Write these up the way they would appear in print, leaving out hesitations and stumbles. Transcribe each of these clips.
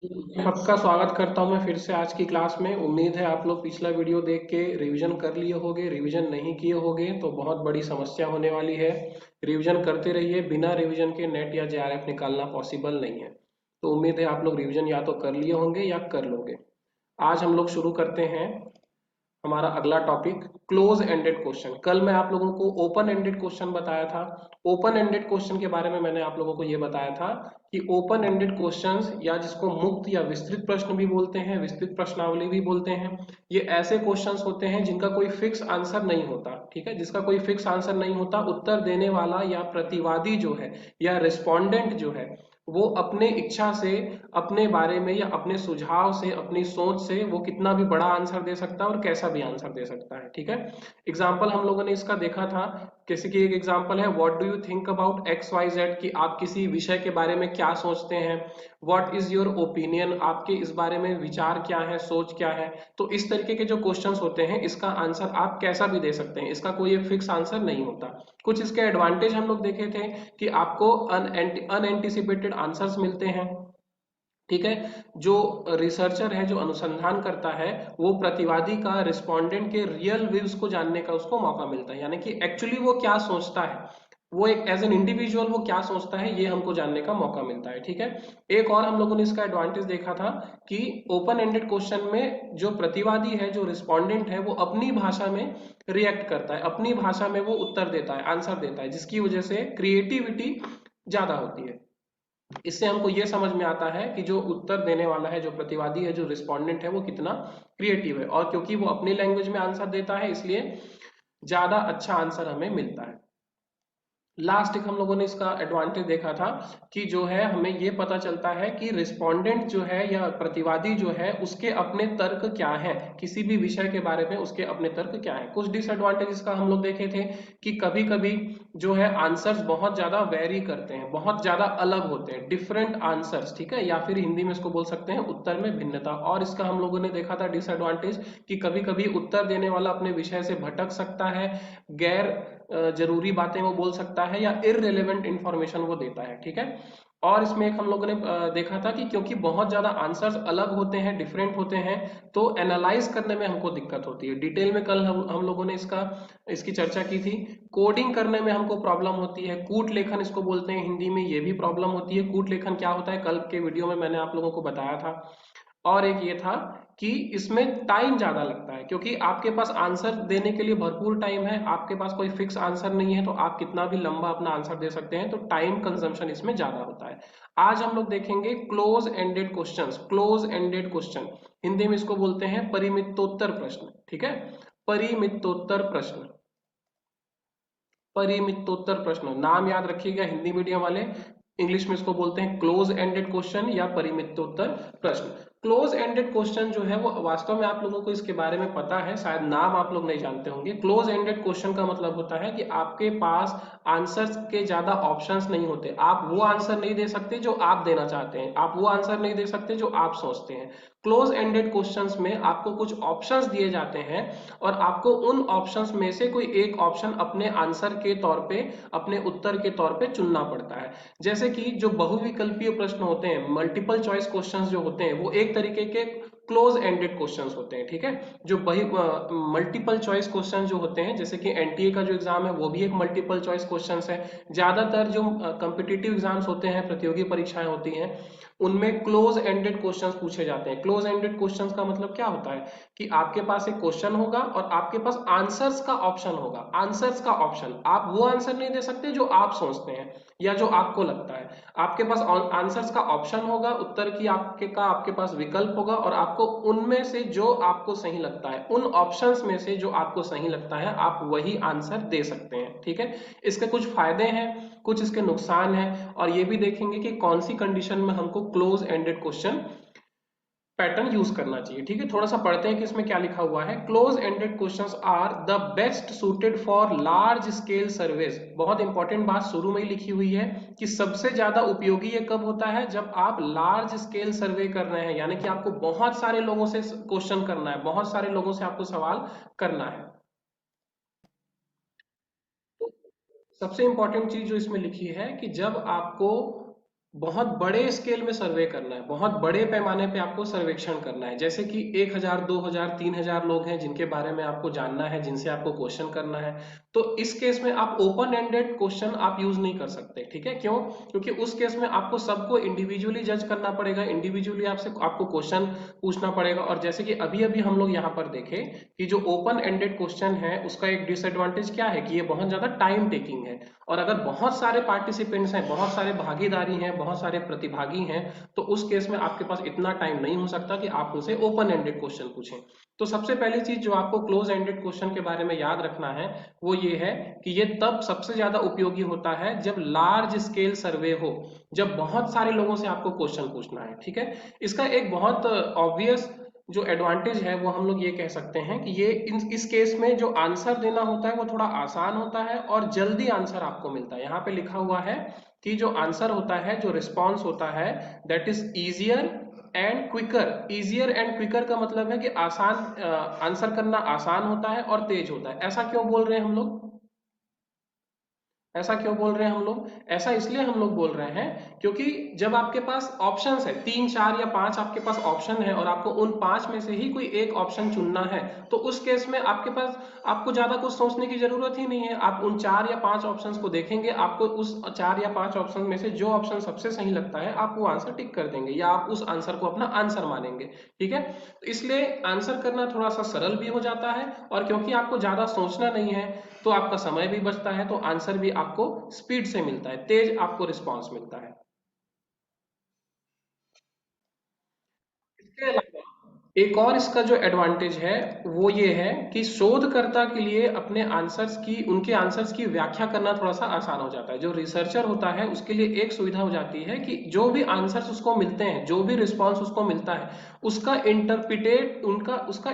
सबका स्वागत करता हूं मैं फिर से आज की क्लास में। उम्मीद है आप लोग पिछला वीडियो देख के रिवीजन कर लिए होंगे। रिवीजन नहीं किए होंगे तो बहुत बड़ी समस्या होने वाली है। रिवीजन करते रहिए, बिना रिवीजन के नेट या जेआरएफ निकालना पॉसिबल नहीं है। तो उम्मीद है आप लोग रिवीजन या तो कर लिए होंगे या कर लोगे। आज हम लोग शुरू करते हैं हमारा अगला टॉपिक, क्लोज एंडेड क्वेश्चन। कल मैं आप लोगों को ओपन एंडेड क्वेश्चन बताया था। ओपन एंडेड क्वेश्चन के बारे में मैंने आप लोगों को ये बताया था कि ओपन एंडेड क्वेश्चंस या जिसको मुक्त या विस्तृत प्रश्न भी बोलते हैं, विस्तृत प्रश्नावली भी बोलते हैं, ये ऐसे क्वेश्चंस होते हैं जिनका कोई फिक्स आंसर नहीं होता। ठीक है, जिसका कोई फिक्स आंसर नहीं होता। उत्तर देने वाला या प्रतिवादी जो है या रिस्पोंडेंट जो है वो अपने इच्छा से, अपने बारे में या अपने सुझाव से, अपनी सोच से वो कितना भी बड़ा आंसर दे सकता है और कैसा भी आंसर दे सकता है। ठीक है, एग्जाम्पल हम लोगों ने इसका देखा था। किसी की एक एग्जाम्पल है, what do you think about X Y Z, कि आप किसी विषय के बारे में क्या सोचते हैं। व्हाट इज योर ओपिनियन, आपके इस बारे में विचार क्या है, सोच क्या है। तो इस तरीके के जो क्वेश्चंस होते हैं इसका आंसर आप कैसा भी दे सकते हैं, इसका कोई एक फिक्स आंसर नहीं होता। कुछ इसके एडवांटेज हम लोग देखे थे कि आपको अनएंटिसिपेटेड आंसर्स मिलते हैं। ठीक है, जो रिसर्चर है, जो अनुसंधान करता है, वो प्रतिवादी का, रिस्पोंडेंट के रियल व्यूज को जानने का उसको मौका मिलता है, यानी कि एक्चुअली वो क्या सोचता है, वो एक एज एन इंडिविजुअल वो क्या सोचता है, ये हमको जानने का मौका मिलता है। ठीक है, एक और हम लोगों ने इसका एडवांटेज देखा था कि ओपन एंडेड क्वेश्चन में जो प्रतिवादी है, जो रिस्पोंडेंट है, वो अपनी भाषा में रिएक्ट करता है, अपनी भाषा में वो उत्तर देता है, आंसर देता है, जिसकी वजह से क्रिएटिविटी ज्यादा होती है। इससे हमको ये समझ में आता है कि जो उत्तर देने वाला है, जो प्रतिवादी है, जो रिस्पोंडेंट है, वो कितना क्रिएटिव है। और क्योंकि वो अपनी लैंग्वेज में आंसर देता है इसलिए ज्यादा अच्छा आंसर हमें मिलता है। लास्ट एक हम लोगों ने इसका एडवांटेज देखा था कि जो है हमें ये पता चलता है कि रिस्पोंडेंट जो है या प्रतिवादी जो है उसके अपने तर्क क्या है, किसी भी विषय के बारे में उसके अपने तर्क क्या है। कुछ डिसएडवांटेज इसका हम लोग देखे थे कि कभी कभी जो है आंसर्स बहुत ज्यादा वेरी करते हैं, बहुत ज्यादा अलग होते हैं, डिफरेंट आंसर्स। ठीक है, या फिर हिंदी में इसको बोल सकते हैं उत्तर में भिन्नता। और इसका हम लोगों ने देखा था डिसएडवांटेज कि कभी कभी उत्तर देने वाला अपने विषय से भटक सकता है, गैर जरूरी बातें वो बोल सकता है, या इररिलेवेंट इंफॉर्मेशन वो देता है। ठीक है, और इसमें एक हम लोगों ने देखा था कि क्योंकि बहुत ज्यादा आंसर्स अलग होते हैं, डिफरेंट होते हैं, तो एनालाइज करने में हमको दिक्कत होती है। डिटेल में कल हम लोगों ने इसकी चर्चा की थी। कोडिंग करने में हमको प्रॉब्लम होती है, कूट लेखन इसको बोलते हैं हिंदी में, ये भी प्रॉब्लम होती है। कूट लेखन क्या होता है, कल के वीडियो में मैंने आप लोगों को बताया था। और एक ये था कि इसमें टाइम ज्यादा लगता है, क्योंकि आपके पास आंसर देने के लिए भरपूर टाइम है, आपके पास कोई फिक्स आंसर नहीं है, तो आप कितना भी लंबा अपना आंसर दे सकते हैं, तो टाइम कंजम्पशन इसमें ज्यादा होता है। आज हम लोग देखेंगे close ended questions. Close ended question Hindi में इसको बोलते हैं परिमितोत्तर प्रश्न। ठीक है, परिमितोत्तर प्रश्न, परिमितोत्तर प्रश्न, नाम याद रखिएगा हिंदी मीडियम वाले। इंग्लिश में इसको बोलते हैं क्लोज एंडेड क्वेश्चन या परिमितोत्तर प्रश्न। क्लोज एंडेड क्वेश्चन जो है वो वास्तव में आप लोगों को इसके बारे में पता है, शायद नाम आप लोग नहीं जानते होंगे। क्लोज एंडेड क्वेश्चन का मतलब होता है कि आपके पास आंसर्स के ज्यादा ऑप्शंस नहीं होते, आप वो आंसर नहीं दे सकते जो आप देना चाहते हैं, आप वो आंसर नहीं दे सकते जो आप सोचते हैं। क्लोज एंडेड क्वेश्चंस में आपको कुछ ऑप्शंस दिए जाते हैं और आपको उन ऑप्शंस में से कोई एक ऑप्शन अपने आंसर के तौर पे, अपने उत्तर के तौर पे चुनना पड़ता है। जैसे कि जो बहुविकल्पीय प्रश्न होते हैं, मल्टीपल चॉइस क्वेश्चंस जो होते हैं, वो एक तरीके के क्लोज एंडेड क्वेश्चंस होते हैं। ठीक है, जो मल्टीपल चॉइस क्वेश्चन जो होते हैं, जैसे कि एनटीए का जो एग्जाम है वो भी एक मल्टीपल चॉइस क्वेश्चंस है। ज्यादातर जो कॉम्पिटिटिव एग्जाम्स होते हैं, प्रतियोगी परीक्षाएं होती हैं, उनमें क्लोज एंडेड क्वेश्चंस पूछे जाते हैं। क्लोज एंडेड क्वेश्चंस का मतलब क्या होता है कि आपके पास एक क्वेश्चन होगा और आपके पास आंसर्स का ऑप्शन होगा। आंसर्स का ऑप्शन, आप वो आंसर नहीं दे सकते जो आप सोचते हैं या जो आपको लगता है। आपके पास आंसर्स का ऑप्शन होगा, उत्तर की आपके पास विकल्प होगा, और आपको उनमें से जो आपको सही लगता है, उन ऑप्शंस में से जो आपको सही लगता है, आप वही आंसर दे सकते हैं। ठीक है, इसके कुछ फायदे हैं, कुछ इसके नुकसान हैं, और ये भी देखेंगे कि कौन सी कंडीशन में हमको close ended question pattern use करना चाहिए। ठीक है, थोड़ा सा पढ़ते हैं कि इसमें क्या लिखा हुआ है। Close ended questions are the best suited for large scale surveys. बहुत इंपॉर्टेंट बात शुरू में ही लिखी हुई है कि सबसे ज्यादा उपयोगी ये कब होता है, जब आप लार्ज स्केल सर्वे कर रहे हैं, यानी कि आपको बहुत सारे लोगों से क्वेश्चन करना है, बहुत सारे लोगों से आपको सवाल करना है। तो सबसे इंपॉर्टेंट चीज जो इसमें लिखी है कि जब आपको बहुत बड़े स्केल में सर्वे करना है, बहुत बड़े पैमाने पे आपको सर्वेक्षण करना है, जैसे कि 1000 2000 3000 लोग हैं जिनके बारे में आपको जानना है, जिनसे आपको क्वेश्चन करना है। तो इस केस में आप ओपन एंडेड क्वेश्चन आप यूज नहीं कर सकते, ठीक है? क्यों? क्योंकि उस केस में आपको सबको इंडिविजुअली जज करना पड़ेगा, इंडिविजुअली आपसे आपको क्वेश्चन पूछना पड़ेगा। और जैसे कि अभी अभी हम लोग यहाँ पर देखें कि जो ओपन एंडेड क्वेश्चन है उसका एक डिसएडवांटेज क्या है कि ये बहुत ज्यादा टाइम टेकिंग है। और अगर बहुत सारे पार्टिसिपेंट्स हैं, बहुत सारे भागीदारी हैं, बहुत सारे प्रतिभागी हैं, तो उस केस में आपके पास इतना टाइम नहीं हो सकता कि आप उनसे ओपन एंडेड क्वेश्चन पूछें। तो सबसे पहली चीज जो आपको क्लोज एंडेड क्वेश्चन के बारे में याद रखना है वो ये है कि ये तब सबसे ज्यादा उपयोगी होता है जब लार्ज स्केल सर्वे हो, जब बहुत सारे लोगों से आपको क्वेश्चन पूछना है, ठीक है? इसका एक बहुत ऑब्वियस जो एडवांटेज है वो हम लोग ये कह सकते हैं कि ये इस केस में जो आंसर देना होता है वो थोड़ा आसान होता है और जल्दी आंसर आपको मिलता है। यहाँ पे लिखा हुआ है कि जो आंसर होता है, जो रिस्पॉन्स होता है, that is easier and quicker. Easier and quicker का मतलब है कि आसान आंसर करना आसान होता है और तेज होता है। ऐसा क्यों बोल रहे हैं हम लोग? ऐसा क्यों बोल रहे हैं हम लोग? ऐसा इसलिए हम लोग बोल रहे हैं क्योंकि जब आपके पास ऑप्शंस है, 3 4 या 5 आपके पास ऑप्शन है और आपको उन 5 में से ही कोई एक ऑप्शन चुनना है, तो उस केस में आपके पास आपको ज्यादा कुछ सोचने की जरूरत ही नहीं है। आप उन 4 या 5 ऑप्शंस को देखेंगे, आपको उस 4 या 5 ऑप्शन में से जो ऑप्शन सबसे सही लगता है आप वो आंसर टिक कर देंगे या आप उस आंसर को अपना आंसर मानेंगे, ठीक है? तो इसलिए आंसर करना थोड़ा सा सरल भी हो जाता है और क्योंकि आपको ज्यादा सोचना नहीं है तो आपका समय भी बचता है, तो आंसर भी आपको स्पीड से मिलता है, तेज आपको रिस्पॉन्स मिलता है। इसके अलावा एक और इसका जो एडवांटेज है वो ये है कि शोधकर्ता के लिए अपने आंसर्स की, उनके आंसर्स की व्याख्या करना थोड़ा सा आसान हो जाता है। जो रिसर्चर होता है उसके लिए एक सुविधा हो जाती है कि जो भी आंसर्स उसको मिलते हैं, जो भी रिस्पॉन्स उसको मिलता है, उसका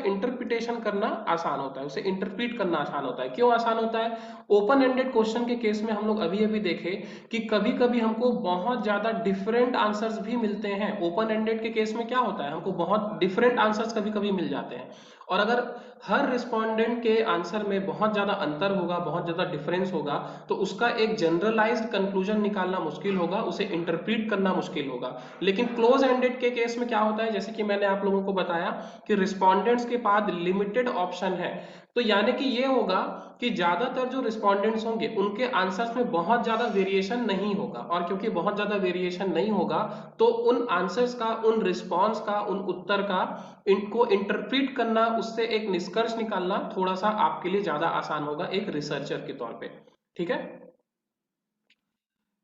इंटरप्रिटेशन करना आसान होता है, उसे इंटरप्रीट करना आसान होता है। क्यों आसान होता है? ओपन एंडेड क्वेश्चन के केस में हम लोग अभी अभी देखे कि कभी कभी हमको बहुत ज्यादा डिफरेंट आंसर्स भी मिलते हैं। ओपन एंडेड के केस में क्या होता है, हमको बहुत डिफरेंट आंसर्स कभी कभी मिल जाते हैं। और अगर हर रिस्पोंडेंट के आंसर में बहुत ज्यादा अंतर होगा, बहुत ज्यादा डिफरेंस होगा, तो उसका एक जनरलाइज्ड कंक्लूजन निकालना मुश्किल होगा, उसे इंटरप्रीट करना मुश्किल होगा। लेकिन क्लोज एंडेड के केस में क्या होता है, जैसे कि मैंने आप लोगों को बताया कि रिस्पोंडेंट्स के पास लिमिटेड ऑप्शन है, तो यानी कि ये होगा कि ज्यादातर जो रिस्पोंडेंट्स होंगे उनके आंसर्स में बहुत ज्यादा वेरिएशन नहीं होगा। और क्योंकि बहुत ज्यादा वेरिएशन नहीं होगा तो उन आंसर्स का, उन रिस्पॉन्स का, उन उत्तर का इनको इंटरप्रीट करना, उससे एक निष्कर्ष निकालना थोड़ा सा आपके लिए ज्यादा आसान होगा एक रिसर्चर के तौर पे, ठीक है?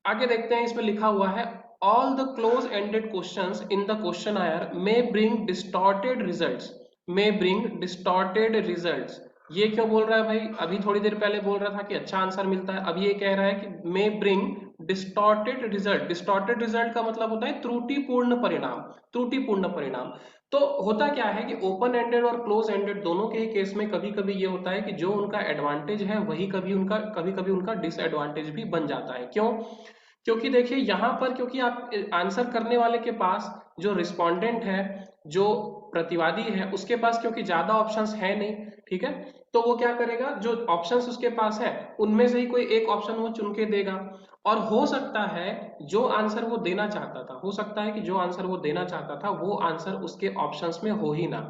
आगे देखते हैं, इसमें लिखा हुआ है all the close ended questions in the questionnaire may bring distorted results. May bring distorted results, ये क्यों बोल रहा है भाई? अभी थोड़ी देर पहले बोल रहा था कि अच्छा आंसर मिलता है, अब ये कह रहा है कि मे bring distorted result. Distorted result का मतलब होता है त्रुटिपूर्ण परिणाम, त्रुटिपूर्ण परिणाम। तो होता क्या है कि ओपन एंडेड और क्लोज एंडेड दोनों के ही केस में कभी कभी ये होता है कि जो उनका एडवांटेज है वही कभी कभी उनका डिसएडवांटेज भी बन जाता है। क्यों? क्योंकि देखिए यहाँ पर, क्योंकि आप आंसर करने वाले के पास, जो रिस्पोंडेंट है, जो प्रतिवादी है, उसके पास क्योंकि ज्यादा ऑप्शंस है नहीं, ठीक है? तो वो क्या करेगा, जो ऑप्शंस उसके पास है उनमें से ही कोई एक ऑप्शन वो चुन के देगा। और हो सकता है जो आंसर वो देना चाहता था, हो सकता है कि जो आंसर वो देना चाहता था वो आंसर उसके ऑप्शंस में हो ही ना।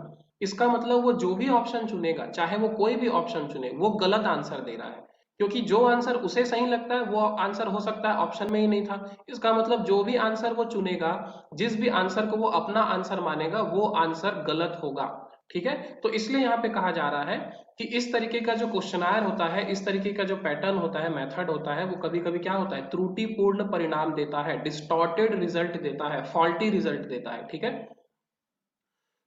इसका मतलब वो जो भी ऑप्शन चुनेगा, चाहे वो कोई भी ऑप्शन चुने, वो गलत आंसर दे रहा है। क्योंकि जो आंसर उसे सही लगता है वो आंसर हो सकता है ऑप्शन में ही नहीं था। इसका मतलब जो भी आंसर वो चुनेगा, जिस भी आंसर को वो अपना आंसर मानेगा, वो आंसर गलत होगा, ठीक है? तो इसलिए यहाँ पे कहा जा रहा है कि इस तरीके का जो क्वेश्चनायर होता है, इस तरीके का जो पैटर्न होता है, मेथड होता है, वो कभी कभी क्या होता है, त्रुटिपूर्ण परिणाम देता है, डिस्टॉर्टेड रिजल्ट देता है, फॉल्टी रिजल्ट देता है, ठीक है?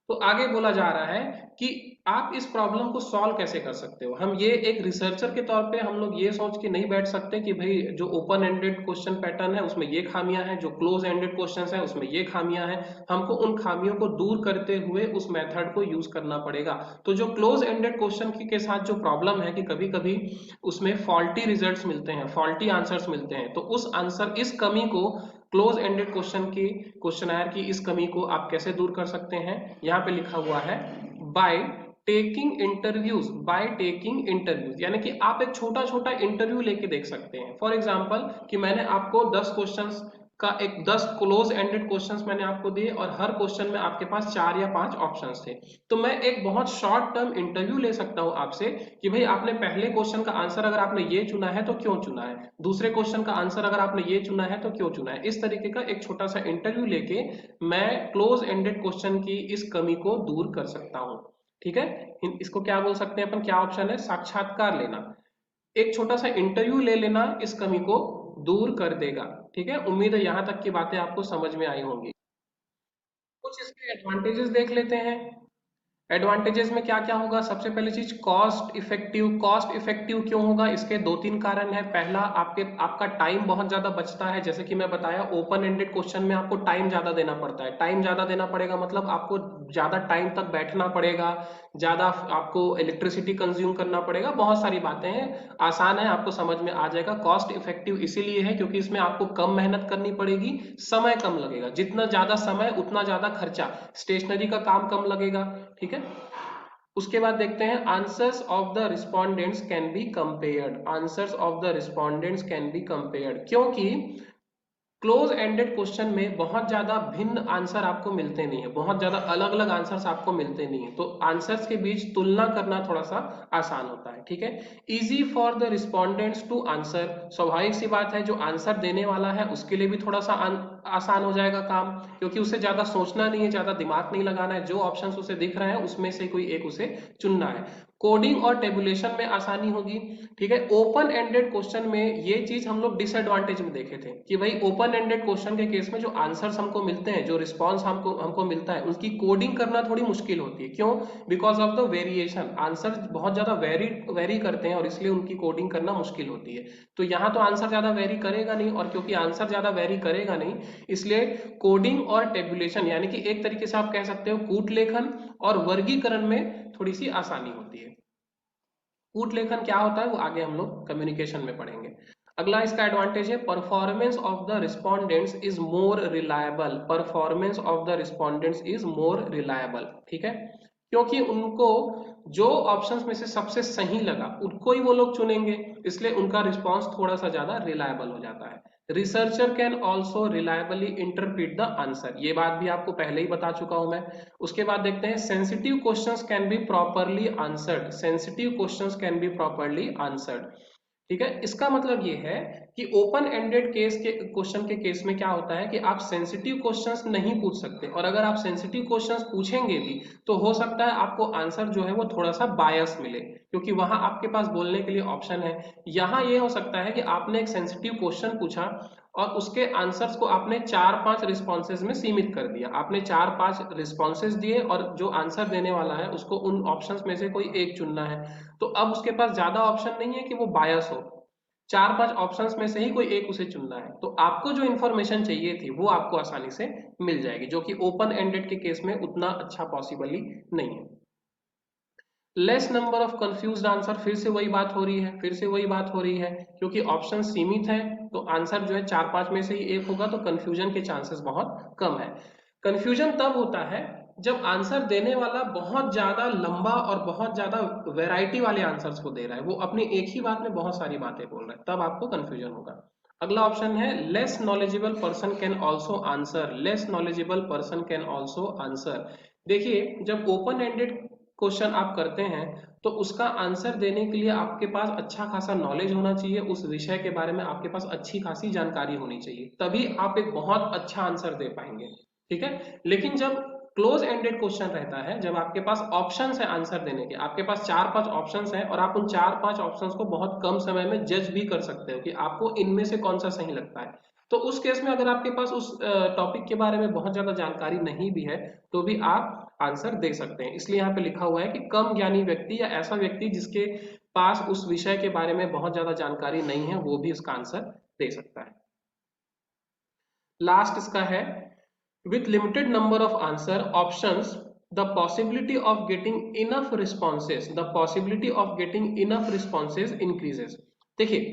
तो आगे बोला जा रहा है कि आप इस प्रॉब्लम को सॉल्व कैसे कर सकते हो। हम ये एक रिसर्चर के तौर पे हम लोग ये सोच के नहीं बैठ सकते कि भाई जो ओपन एंडेड क्वेश्चन पैटर्न है उसमें ये खामियां हैं, जो क्लोज एंडेड क्वेश्चंस हैं उसमें ये खामियां हैं। हमको उन खामियों को दूर करते हुए उस मेथड को यूज करना पड़ेगा। तो जो क्लोज एंडेड क्वेश्चन के साथ जो प्रॉब्लम है कि कभी कभी उसमें फॉल्टी रिजल्ट मिलते हैं, फॉल्टी आंसर्स मिलते हैं, तो उस आंसर, इस कमी को, क्लोज एंडेड क्वेश्चनायर की इस कमी को आप कैसे दूर कर सकते हैं? यहाँ पे लिखा हुआ है by taking interviews. By taking interviews यानी कि आप एक छोटा छोटा इंटरव्यू लेके देख सकते हैं। फॉर एग्जाम्पल कि मैंने आपको 10 क्वेश्चंस का एक 10 क्लोज एंडेड क्वेश्चंस मैंने आपको दिए और हर क्वेश्चन में आपके पास 4 या 5 ऑप्शंस थे। तो मैं एक बहुत शॉर्ट टर्म इंटरव्यू ले सकता हूं आपसे कि भाई आपने पहले क्वेश्चन का आंसर अगर आपने ये चुना है तो क्यों चुना है, दूसरे क्वेश्चन का आंसर अगर आपने ये चुना है तो क्यों चुना है। इस तरीके का एक छोटा सा इंटरव्यू लेके मैं क्लोज एंडेड क्वेश्चन की इस कमी को दूर कर सकता हूं। ठीक है, इसको क्या बोल सकते हैं अपन, क्या ऑप्शन है, साक्षात्कार लेना। एक छोटा सा इंटरव्यू ले लेना इस कमी को दूर कर देगा। ठीक है, उम्मीद है यहां तक की बातें आपको समझ में आई होंगी। कुछ इसके एडवांटेजेस देख लेते हैं। एडवांटेजेस में क्या क्या होगा, सबसे पहली चीज कॉस्ट इफेक्टिव। कॉस्ट इफेक्टिव क्यों होगा, इसके दो तीन कारण है। पहला, आपका टाइम बहुत ज्यादा बचता है। जैसे कि मैं बताया, ओपन एंडेड क्वेश्चन में आपको टाइम ज्यादा देना पड़ता है। टाइम ज्यादा देना पड़ेगा मतलब आपको ज्यादा टाइम तक बैठना पड़ेगा, ज्यादा आपको इलेक्ट्रिसिटी कंज्यूम करना पड़ेगा, बहुत सारी बातें हैं। आसान है, आपको समझ में आ जाएगा। कॉस्ट इफेक्टिव इसीलिए है क्योंकि इसमें आपको कम मेहनत करनी पड़ेगी, समय कम लगेगा। जितना ज्यादा समय उतना ज्यादा खर्चा, स्टेशनरी का काम कम लगेगा। ठीक है, उसके बाद देखते हैं answers of the respondents can be compared. Answers of the respondents can be compared क्योंकि क्लोज एंडेड क्वेश्चन में बहुत ज्यादा भिन्न आंसर आपको मिलते नहीं है, बहुत ज्यादा अलग अलग आंसर्स आपको मिलते नहीं है, तो आंसर्स के बीच तुलना करना थोड़ा सा आसान होता है। ठीक है, easy for the respondents to answer. स्वाभाविक सी बात है, जो आंसर देने वाला है उसके लिए भी थोड़ा सा आसान हो जाएगा काम, क्योंकि उसे ज्यादा सोचना नहीं है, ज्यादा दिमाग नहीं लगाना है। जो ऑप्शन उसे दिख रहे हैं उसमें से कोई एक उसे चुनना है। कोडिंग और टेबुलेशन में आसानी होगी। ठीक है, ओपन एंडेड क्वेश्चन में ये चीज हम लोग डिसएडवांटेज में देखे थे कि भाई ओपन एंडेड क्वेश्चन के केस में जो आंसर्स हमको मिलते हैं, जो रिस्पांस हमको मिलता है, उसकी कोडिंग करना थोड़ी मुश्किल होती है। क्यों? Because of the variation. Answer बहुत ज्यादा वेरी करते हैं और इसलिए उनकी कोडिंग करना मुश्किल होती है। तो यहाँ तो आंसर ज्यादा वेरी करेगा नहीं, और क्योंकि आंसर ज्यादा वेरी करेगा नहीं, इसलिए कोडिंग और टेबुलेशन यानी कि एक तरीके से आप कह सकते हो कूट लेखन और वर्गीकरण में थोड़ी सी आसानी होती है। कूट लेखन क्या होता है वो आगे हम लोग कम्युनिकेशन में पढ़ेंगे। अगला इसका एडवांटेज है performance of the respondents is more reliable. Performance of the respondents is more reliable. ठीक है, क्योंकि उनको जो ऑप्शंस में से सबसे सही लगा उनको ही वो लोग चुनेंगे, इसलिए उनका रिस्पॉन्स थोड़ा सा ज्यादा रिलायबल हो जाता है। Researcher can also reliably interpret the answer. ये बात भी आपको पहले ही बता चुका हूं मैं। उसके बाद देखते हैं sensitive questions can be properly answered. Sensitive questions can be properly answered. ठीक है, इसका मतलब ये है कि ओपन एंडेड केस के क्वेश्चन के केस में क्या होता है कि आप सेंसिटिव क्वेश्चंस नहीं पूछ सकते, और अगर आप सेंसिटिव क्वेश्चंस पूछेंगे भी तो हो सकता है आपको आंसर जो है वो थोड़ा सा बायस मिले, क्योंकि वहां आपके पास बोलने के लिए ऑप्शन है। यहाँ ये हो सकता है कि आपने एक सेंसिटिव क्वेश्चन पूछा और उसके आंसर्स को आपने 4-5 रिस्पॉन्सेज में सीमित कर दिया। आपने 4-5 रिस्पॉन्सेज दिए और जो आंसर देने वाला है उसको उन ऑप्शंस में से कोई एक चुनना है, तो अब उसके पास ज्यादा ऑप्शन नहीं है कि वो बायस हो। 4-5 ऑप्शंस में से ही कोई एक उसे चुनना है, तो आपको जो इंफॉर्मेशन चाहिए थी वो आपको आसानी से मिल जाएगी, जो कि ओपन एंडेड के केस में उतना अच्छा पॉसिबली नहीं है। Less number of confused answer, फिर से वही बात हो रही है, फिर से वही बात हो रही है, क्योंकि ऑप्शन सीमित है तो आंसर जो है 4-5 में से ही एक होगा, तो कंफ्यूजन के चांसेस बहुत कम है। कंफ्यूजन तब होता है जब आंसर देने वाला बहुत ज्यादा लंबा और बहुत ज्यादा वैरायटी वाले आंसर्स को दे रहा है, वो अपनी एक ही बात में बहुत सारी बातें बोल रहा है, तब आपको कंफ्यूजन होगा। अगला ऑप्शन है less knowledgeable person can also answer. Less knowledgeable person can also answer. देखिए, जब ओपन एंडेड क्वेश्चन आप करते हैं तो उसका आंसर देने के लिए आपके पास अच्छा खासा नॉलेज होना चाहिए, उस विषय के बारे में आपके पास अच्छी खासी जानकारी होनी चाहिए, तभी आप एक बहुत अच्छा आंसर दे पाएंगे। ठीक है, लेकिन जब क्लोज एंडेड क्वेश्चन रहता है, जब आपके पास ऑप्शंस है आंसर देने के, आपके पास 4-5 ऑप्शंस हैं और आप उन 4-5 ऑप्शंस को बहुत कम समय में जज भी कर सकते हो कि आपको इनमें से कौन सा सही लगता है, तो उस केस में अगर आपके पास उस टॉपिक के बारे में बहुत ज्यादा जानकारी नहीं भी है तो भी आप आंसर दे सकते हैं। इसलिए यहाँ पे लिखा हुआ है कि कम ज्ञानी व्यक्ति या ऐसा व्यक्ति जिसके पास उस विषय के बारे में बहुत ज्यादा जानकारी नहीं है वो भी उसका आंसर दे सकता है। लास्ट इसका है with limited number of answer options the possibility of getting enough responses, the possibility of getting enough responses increases। देखिए,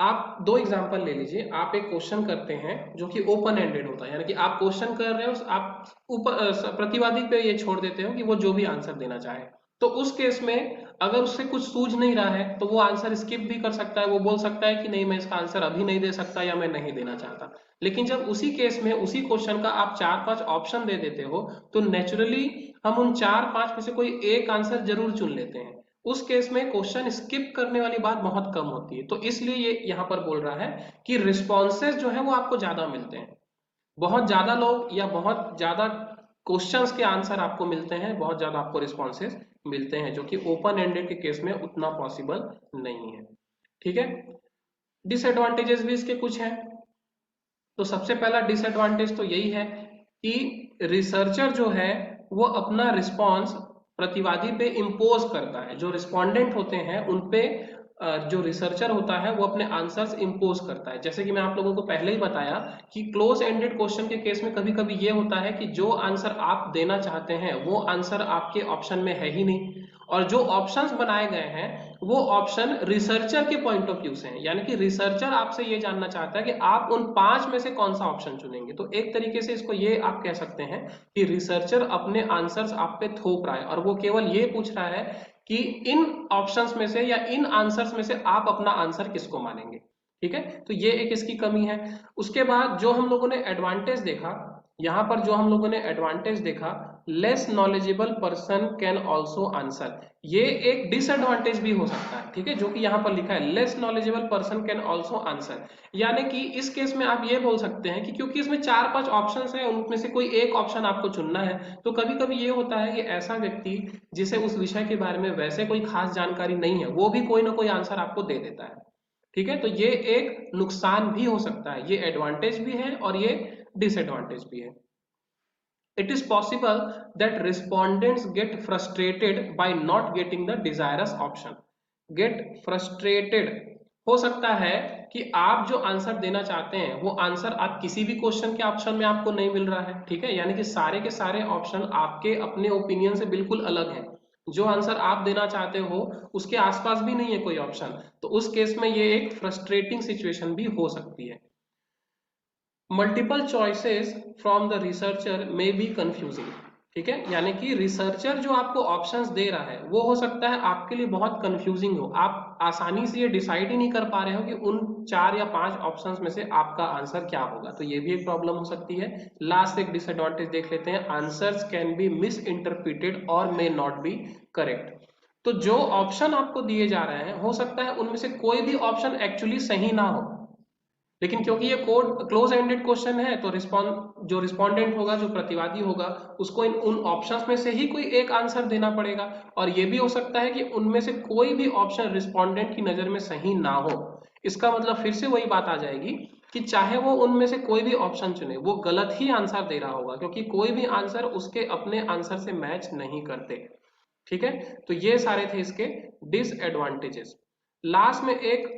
आप दो एग्जांपल ले लीजिए। आप एक क्वेश्चन करते हैं जो कि ओपन एंडेड होता है, यानी कि आप क्वेश्चन कर रहे हो, आप ऊपर प्रतिवादी पे ये छोड़ देते हो कि वो जो भी आंसर देना चाहे। तो उस केस में अगर उससे कुछ सूझ नहीं रहा है तो वो आंसर स्किप भी कर सकता है, वो बोल सकता है कि नहीं मैं इसका आंसर अभी नहीं दे सकता या मैं नहीं देना चाहता। लेकिन जब उसी केस में उसी क्वेश्चन का आप 4-5 ऑप्शन दे देते हो तो नेचुरली हम उन 4-5 में से कोई एक आंसर जरूर चुन लेते हैं। उस केस में क्वेश्चन स्किप करने वाली बात बहुत कम होती है। तो इसलिए ये यहाँ पर बोल रहा है कि रिस्पॉन्सेज जो है वो आपको ज्यादा मिलते हैं, बहुत ज्यादा लोग या बहुत ज्यादा क्वेश्चंस के आंसर आपको मिलते हैं, बहुत ज्यादा आपको रिस्पॉन्सेज मिलते हैं, जो कि ओपन एंडेड के केस में उतना पॉसिबल नहीं है। ठीक है, डिसएडवांटेजेस भी इसके कुछ हैं। तो सबसे पहला डिसएडवांटेज तो यही है कि रिसर्चर जो है वो अपना रिस्पॉन्स प्रतिवादी पे इम्पोज करता है, जो रिस्पोंडेंट होते हैं उन पे जो रिसर्चर होता है वो अपने आंसर्स इम्पोज करता है। जैसे कि मैं आप लोगों को पहले ही बताया कि क्लोज एंडेड क्वेश्चन के केस में कभी कभी ये होता है कि जो आंसर आप देना चाहते हैं वो आंसर आपके ऑप्शन में है ही नहीं, और जो ऑप्शंस बनाए गए हैं वो ऑप्शन रिसर्चर के पॉइंट ऑफ व्यू से हैं, यानी कि रिसर्चर आपसे ये जानना चाहता है कि आप उन 5 में से कौन सा ऑप्शन चुनेंगे। तो एक तरीके से इसको ये आप कह सकते हैं कि रिसर्चर अपने आंसर्स आप पे थोप रहा है और वो केवल ये पूछ रहा है कि इन ऑप्शंस में से या इन आंसर्स में से आप अपना आंसर किसको मानेंगे। ठीक है, तो ये एक इसकी कमी है। उसके बाद जो हम लोगों ने एडवांटेज देखा, यहां पर जो हम लोगों ने एडवांटेज देखा, less knowledgeable person can also answer, ये एक डिसएडवांटेज भी हो सकता है। ठीक है, जो कि यहाँ पर लिखा है less knowledgeable person can also answer, यानी कि इस केस में आप ये बोल सकते हैं कि क्योंकि इसमें 4-5 ऑप्शंस हैं उनमें से कोई एक ऑप्शन आपको चुनना है, तो कभी कभी ये होता है कि ऐसा व्यक्ति जिसे उस विषय के बारे में वैसे कोई खास जानकारी नहीं है वो भी कोई ना कोई आंसर आपको दे देता है। ठीक है, तो ये एक नुकसान भी हो सकता है, ये एडवांटेज भी है और ये डिसएडवांटेज भी है। It is possible that respondents get frustrated by not getting the desirous option. Get frustrated हो सकता है कि आप जो आंसर देना चाहते हैं वो आंसर आप किसी भी क्वेश्चन के ऑप्शन में आपको नहीं मिल रहा है। ठीक है, यानी कि सारे के सारे ऑप्शन आपके अपने ओपिनियन से बिल्कुल अलग हैं, जो आंसर आप देना चाहते हो उसके आसपास भी नहीं है कोई ऑप्शन, तो उस केस में ये एक फ्रस्ट्रेटिंग सिचुएशन भी हो सकती है। Multiple choices from the researcher may be confusing. ठीक है, यानी कि रिसर्चर जो आपको ऑप्शंस दे रहा है वो हो सकता है आपके लिए बहुत कंफ्यूजिंग हो, आप आसानी से ये डिसाइड ही नहीं कर पा रहे हो कि उन 4 या 5 ऑप्शंस में से आपका आंसर क्या होगा, तो ये भी एक प्रॉब्लम हो सकती है। लास्ट एक डिसएडवांटेज देख लेते हैं, answers can be miss interpreted और मे नॉट बी करेक्ट। तो जो ऑप्शन आपको दिए जा रहे हैं हो सकता है उनमें से कोई भी ऑप्शन एक्चुअली सही ना हो, लेकिन क्योंकि ये कोड क्लोज एंडेड क्वेश्चन है तो जो रिस्पोंडेंट होगा, जो प्रतिवादी होगा, उसको उन ऑप्शंस में से ही कोई एक आंसर देना पड़ेगा, और ये भी हो सकता है कि उनमें से कोई भी ऑप्शन रिस्पोंडेंट की नजर में सही ना हो। इसका मतलब फिर से वही बात आ जाएगी कि चाहे वो उनमें से कोई भी ऑप्शन चुने वो गलत ही आंसर दे रहा होगा, क्योंकि कोई भी आंसर उसके अपने आंसर से मैच नहीं करते। ठीक है, तो ये सारे थे इसके डिसएडवांटेजेस। लास्ट में एक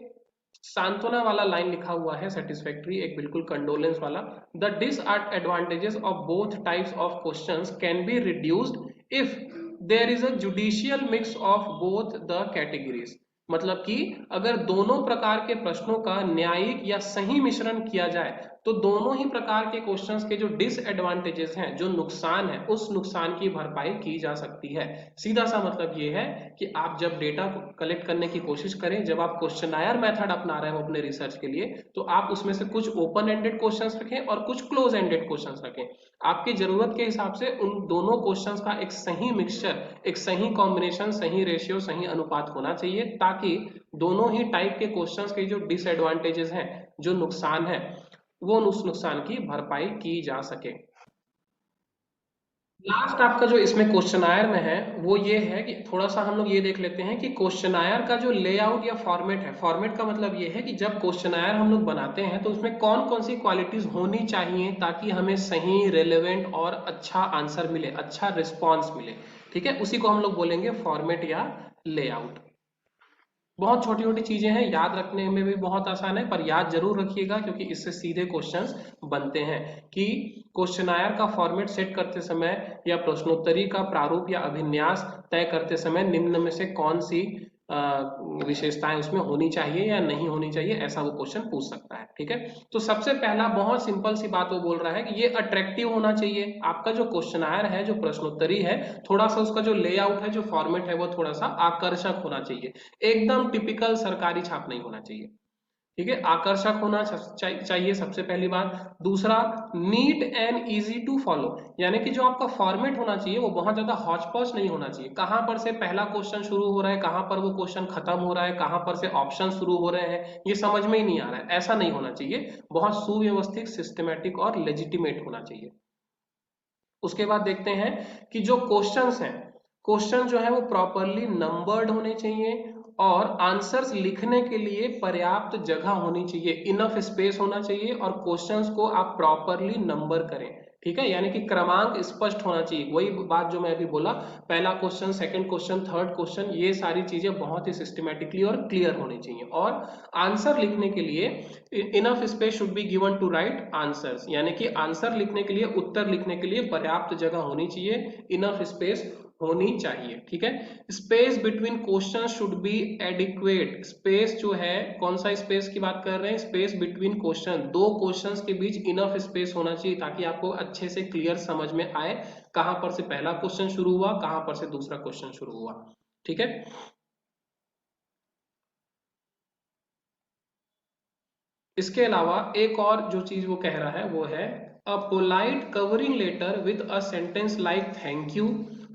सांत्वना वाला लाइन लिखा हुआ है, सेटिस्फैक्ट्री, एक बिल्कुल कंडोलेंस वाला। The disadvantages of both types of questions can be reduced if there is a judicial mix of both the categories. मतलब कि अगर दोनों प्रकार के प्रश्नों का न्यायिक या सही मिश्रण किया जाए तो दोनों ही प्रकार के क्वेश्चंस के जो डिसएडवांटेजेस हैं, जो नुकसान है, उस नुकसान की भरपाई की जा सकती है। सीधा सा मतलब ये है कि आप जब डेटा कलेक्ट करने की कोशिश करें, जब आप क्वेश्चनायर मेथड अपना रहे हो अपने रिसर्च के लिए, तो आप उसमें से कुछ ओपन एंडेड क्वेश्चंस रखें और कुछ क्लोज एंडेड क्वेश्चंस रखें। आपकी जरूरत के हिसाब से उन दोनों क्वेश्चंस का एक सही मिक्सचर, एक सही कॉम्बिनेशन, सही रेशियो, सही अनुपात होना चाहिए, ताकि दोनों ही टाइप के क्वेश्चंस के जो डिसएडवांटेजेस हैं, जो नुकसान है, वो उस नुकसान की भरपाई की जा सके। लास्ट आपका जो इसमें क्वेश्चनायर में है वो ये है कि थोड़ा सा हम लोग ये देख लेते हैं कि क्वेश्चनायर का जो लेआउट या फॉर्मेट है, फॉर्मेट का मतलब ये है कि जब क्वेश्चनायर हम लोग बनाते हैं तो उसमें कौन कौन सी क्वालिटीज होनी चाहिए ताकि हमें सही, रेलेवेंट और अच्छा आंसर मिले, अच्छा रिस्पॉन्स मिले। ठीक है, उसी को हम लोग बोलेंगे फॉर्मेट या लेआउट। बहुत छोटी छोटी चीजें हैं, याद रखने में भी बहुत आसान है, पर याद जरूर रखिएगा क्योंकि इससे सीधे क्वेश्चंस बनते हैं कि क्वेश्चनायर का फॉर्मेट सेट करते समय या प्रश्नोत्तरी का प्रारूप या अभिन्यास तय करते समय निम्न में से कौन सी विशेषताएं उसमें होनी चाहिए या नहीं होनी चाहिए, ऐसा वो क्वेश्चन पूछ सकता है। ठीक है, तो सबसे पहला बहुत सिंपल सी बात वो बोल रहा है कि ये अट्रैक्टिव होना चाहिए। आपका जो क्वेश्चनायर है, जो प्रश्नोत्तरी है, थोड़ा सा उसका जो लेआउट है, जो फॉर्मेट है, वो थोड़ा सा आकर्षक होना चाहिए, एकदम टिपिकल सरकारी छाप नहीं होना चाहिए। ठीक है, आकर्षक होना चाहिए सबसे पहली बात। दूसरा, neat and easy to follow, यानी कि जो आपका फॉर्मेट होना चाहिए वो बहुत ज्यादा हॉच पॉच नहीं होना चाहिए। कहां पर से पहला क्वेश्चन शुरू हो रहा है, कहां पर वो क्वेश्चन खत्म हो रहा है, कहां पर से ऑप्शन शुरू हो रहे हैं, ये समझ में ही नहीं आ रहा है, ऐसा नहीं होना चाहिए। बहुत सुव्यवस्थित, सिस्टमेटिक और लेजिटिमेट होना चाहिए। उसके बाद देखते हैं कि जो क्वेश्चंस हैं, क्वेश्चन जो है वो प्रॉपरली नंबर्ड होने चाहिए और आंसर्स लिखने के लिए पर्याप्त जगह होनी चाहिए, इनफ स्पेस होना चाहिए, और क्वेश्चंस को आप प्रॉपरली नंबर करें। ठीक है, यानी कि क्रमांक स्पष्ट होना चाहिए। वही बात जो मैं अभी बोला, पहला question, second question, third question, ये सारी चीजें बहुत ही सिस्टमेटिकली और क्लियर होनी चाहिए। और आंसर लिखने के लिए enough space should be given to write answers, यानी कि आंसर लिखने के लिए, उत्तर लिखने के लिए पर्याप्त जगह होनी चाहिए, इनफ स्पेस होनी चाहिए। ठीक है, space between question should be adequate. Space जो है, कौन सा स्पेस की बात कर रहे हैं, स्पेस बिटवीन क्वेश्चन, दो क्वेश्चंस के बीच इनफ स्पेस होना चाहिए ताकि आपको अच्छे से क्लियर समझ में आए कहां पर से पहला क्वेश्चन शुरू हुआ, कहां पर से दूसरा क्वेश्चन शुरू हुआ। ठीक है, इसके अलावा एक और जो चीज वो कह रहा है वो है a polite covering letter with a sentence like thank you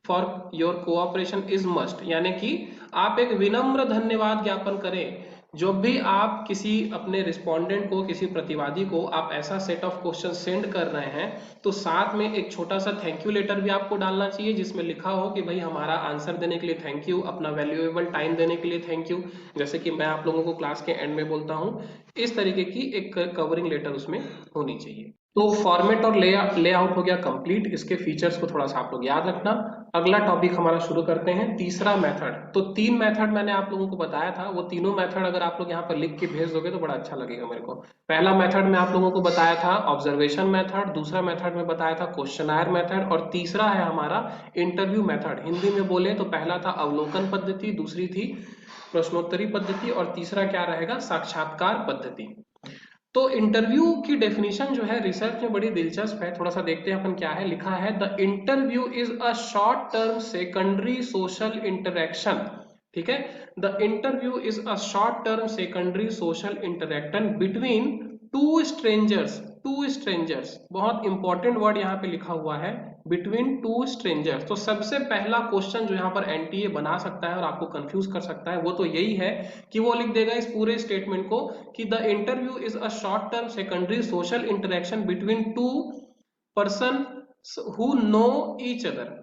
for your cooperation is must, यानी कि आप एक विनम्र धन्यवाद ज्ञापन करें। जब भी आप किसी अपने रिस्पोंडेंट को, किसी प्रतिवादी को आप ऐसा सेट ऑफ क्वेश्चन सेंड कर रहे हैं, तो साथ में एक छोटा सा थैंक यू लेटर भी आपको डालना चाहिए जिसमें लिखा हो कि भाई हमारा आंसर देने के लिए थैंक यू, अपना वैल्यूएबल टाइम देने के लिए थैंक यू, जैसे कि मैं आप लोगों को क्लास के एंड में बोलता हूं। इस तरीके की एक कवरिंग लेटर उसमें होनी चाहिए। तो फॉर्मेट और लेआउट हो गया कंप्लीट। इसके फीचर्स को थोड़ा सा आप लोग याद रखना। अगला टॉपिक हमारा शुरू करते हैं, तीसरा मेथड। तो 3 मेथड मैंने आप लोगों को बताया था, वो तीनों मेथड अगर आप लोग यहाँ पर लिख के भेज दोगे तो बड़ा अच्छा लगेगा मेरे को। पहला मेथड मैं आप लोगों को बताया था ऑब्जर्वेशन मेथड, दूसरा मेथड में बताया था क्वेश्चनायर मेथड, और तीसरा है हमारा इंटरव्यू मेथड। हिंदी में बोले तो पहला था अवलोकन पद्धति, दूसरी थी प्रश्नोत्तरी पद्धति, और तीसरा क्या रहेगा, साक्षात्कार पद्धति। तो इंटरव्यू की डेफिनेशन जो है रिसर्च में बड़ी दिलचस्प है, थोड़ा सा देखते हैं अपन क्या है। लिखा है the interview is a short term secondary social interaction. ठीक है, the interview is a short term secondary social interaction between two strangers. Two strangers, बहुत इंपॉर्टेंट वर्ड यहाँ पे लिखा हुआ है, बिटवीन टू स्ट्रेंजर्स। तो सबसे पहला क्वेश्चन जो यहाँ पर एनटीए बना सकता है और आपको कंफ्यूज कर सकता है वो तो यही है कि वो लिख देगा इस पूरे स्टेटमेंट को कि the interview is a short term secondary social interaction between to person who know each other.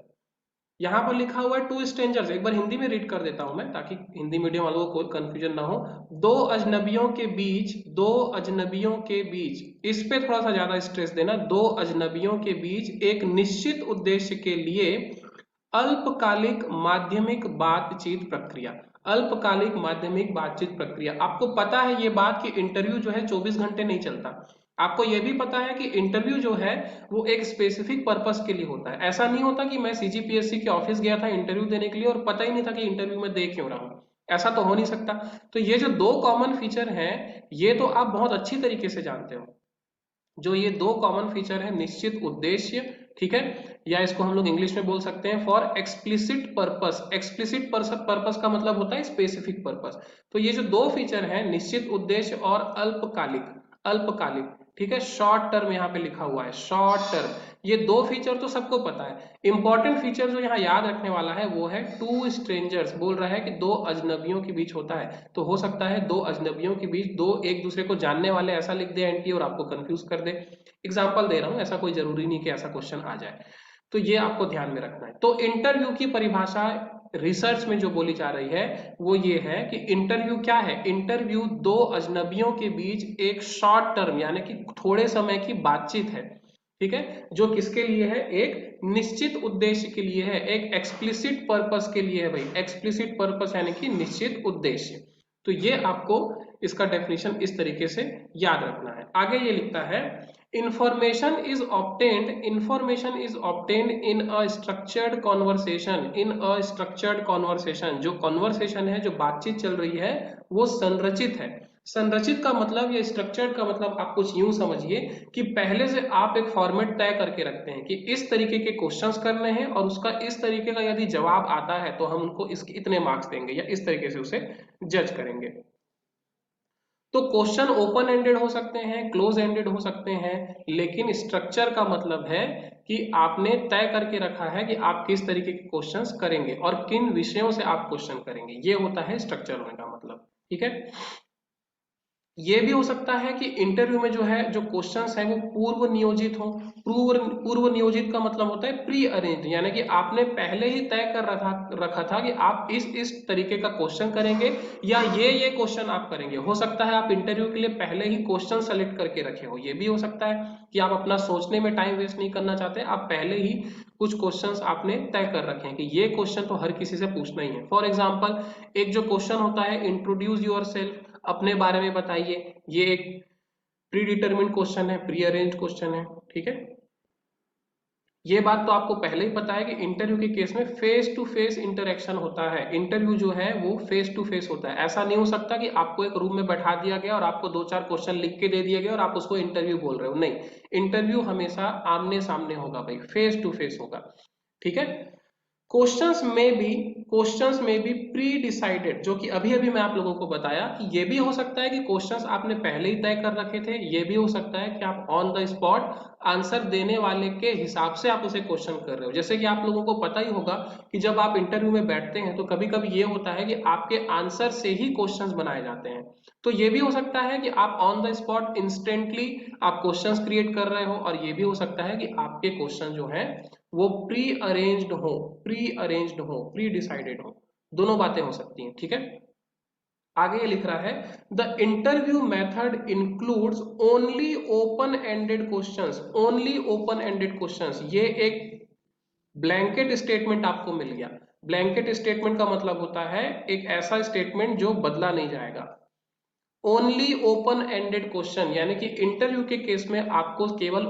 यहां पर लिखा हुआ है टू स्ट्रेंजर्स, एक बार हिंदी में रीड कर देता हूं मैं ताकि हिंदी मीडियम वालों को कोई कंफ्यूजन ना हो। दो अजनबियों के बीच, दो अजनबियों के बीच, इस पे थोड़ा सा ज्यादा स्ट्रेस देना, दो अजनबियों के बीच एक निश्चित उद्देश्य के लिए अल्पकालिक माध्यमिक बातचीत प्रक्रिया। अल्पकालिक माध्यमिक बातचीत प्रक्रिया, आपको पता है ये बात कि इंटरव्यू जो है 24 घंटे नहीं चलता। आपको यह भी पता है कि इंटरव्यू जो है वो एक स्पेसिफिक पर्पस के लिए होता है। ऐसा नहीं होता कि मैं सीजीपीएससी के ऑफिस गया था इंटरव्यू देने के लिए और पता ही नहीं था कि इंटरव्यू में दे क्यों रहा हूं, ऐसा तो हो नहीं सकता। तो ये जो दो कॉमन फीचर हैं ये तो आप बहुत अच्छी तरीके से जानते हो। जो ये दो कॉमन फीचर है, निश्चित उद्देश्य, ठीक है, या इसको हम लोग इंग्लिश में बोल सकते हैं for explicit purpose. Explicit purpose का मतलब होता है स्पेसिफिक पर्पस। तो ये जो दो फीचर है, निश्चित उद्देश्य और अल्पकालिक, अल्पकालिक, ठीक है, शॉर्ट टर्म यहाँ पे लिखा हुआ है, शॉर्ट टर्म, ये दो फीचर तो सबको पता है। इंपॉर्टेंट फीचर जो यहाँ याद रखने वाला है वो है टू स्ट्रेंजर्स। बोल रहा है कि दो अजनबियों के बीच होता है, तो हो सकता है दो अजनबियों के बीच, दो एक दूसरे को जानने वाले, ऐसा लिख दे एंटी और आपको कंफ्यूज कर दे। एग्जाम्पल दे रहा हूं, ऐसा कोई जरूरी नहीं कि ऐसा क्वेश्चन आ जाए, तो ये आपको ध्यान में रखना है। तो इंटरव्यू की परिभाषा रिसर्च में जो बोली जा रही है वो ये है कि इंटरव्यू क्या है, इंटरव्यू दो अजनबियों के बीच एक शॉर्ट टर्म यानी कि थोड़े समय की बातचीत है, ठीक है, जो किसके लिए है, एक निश्चित उद्देश्य के लिए है, एक एक्सप्लिसिट पर्पस के लिए है भाई, एक्सप्लिसिट पर्पस यानी कि निश्चित उद्देश्य। तो ये आपको इसका डेफिनेशन इस तरीके से याद रखना है। आगे ये लिखता है information is obtained in a structured conversation जो conversation है, जो बातचीत चल रही है, वो संरचित है। संरचित का मतलब या स्ट्रक्चर्ड का मतलब आप कुछ यूं समझिए कि पहले से आप एक फॉर्मेट तय करके रखते हैं कि इस तरीके के क्वेश्चंस करने हैं और उसका इस तरीके का यदि जवाब आता है तो हम उनको इसके इतने मार्क्स देंगे या इस तरीके से उसे जज करेंगे। तो क्वेश्चन ओपन एंडेड हो सकते हैं, क्लोज एंडेड हो सकते हैं, लेकिन स्ट्रक्चर का मतलब है कि आपने तय करके रखा है कि आप किस तरीके के क्वेश्चंस करेंगे और किन विषयों से आप क्वेश्चन करेंगे, ये होता है स्ट्रक्चर होने का मतलब। ठीक है। ये भी हो सकता है कि इंटरव्यू में जो है जो क्वेश्चंस है वो पूर्व नियोजित हो। पूर्व नियोजित का मतलब होता है प्री अरेंज, यानी कि आपने पहले ही तय कर रखा था कि आप इस तरीके का क्वेश्चन करेंगे या ये क्वेश्चन आप करेंगे। हो सकता है आप इंटरव्यू के लिए पहले ही क्वेश्चन सेलेक्ट करके रखे हो। ये भी हो सकता है कि आप अपना सोचने में टाइम वेस्ट नहीं करना चाहते, आप पहले ही कुछ क्वेश्चंस आपने तय कर रखे हैं कि ये क्वेश्चन तो हर किसी से पूछना ही है। फॉर एग्जाम्पल एक जो क्वेश्चन होता है इंट्रोड्यूस योर सेल्फ, अपने बारे में बताइए, ये एक प्री डिटरमिन्ड क्वेश्चन है, प्री अरेंज क्वेश्चन है। ठीक है। ये बात तो आपको पहले ही पता है कि इंटरव्यू के केस में फेस टू फेस इंटरेक्शन होता है। इंटरव्यू जो है वो फेस टू फेस होता है। ऐसा नहीं हो सकता कि आपको एक रूम में बैठा दिया गया और आपको 2-4 क्वेश्चन लिख के दे दिए गए और आप उसको इंटरव्यू बोल रहे हो। नहीं, इंटरव्यू हमेशा आमने सामने होगा भाई, फेस टू फेस होगा। ठीक है। क्वेश्चंस में भी प्री डिसाइडेड, जो कि अभी अभी मैं आप लोगों को बताया कि ये भी हो सकता है कि क्वेश्चंस आपने पहले ही तय कर रखे थे। ये भी हो सकता है कि आप ऑन द स्पॉट आंसर देने वाले के हिसाब से आप उसे क्वेश्चन कर रहे हो। जैसे कि आप लोगों को पता ही होगा कि जब आप इंटरव्यू में बैठते हैं तो कभी कभी ये होता है कि आपके आंसर से ही क्वेश्चंस बनाए जाते हैं। तो ये भी हो सकता है कि आप ऑन द स्पॉट इंस्टेंटली आप क्वेश्चंस क्रिएट कर रहे हो, और ये भी हो सकता है कि आपके क्वेश्चन जो है वो प्री अरेंज्ड हो, प्री डिसाइडेड हो। दोनों बातें हो सकती हैं। ठीक है। आगे ये लिख रहा है the interview method includes only open ended questions. Only open ended questions, ये एक ब्लैंकेट स्टेटमेंट आपको मिल गया। ब्लैंकेट स्टेटमेंट का मतलब होता है एक ऐसा स्टेटमेंट जो बदला नहीं जाएगा। ओनली ओपन एंडेड क्वेश्चन, यानी कि इंटरव्यू के केस में आपको केवल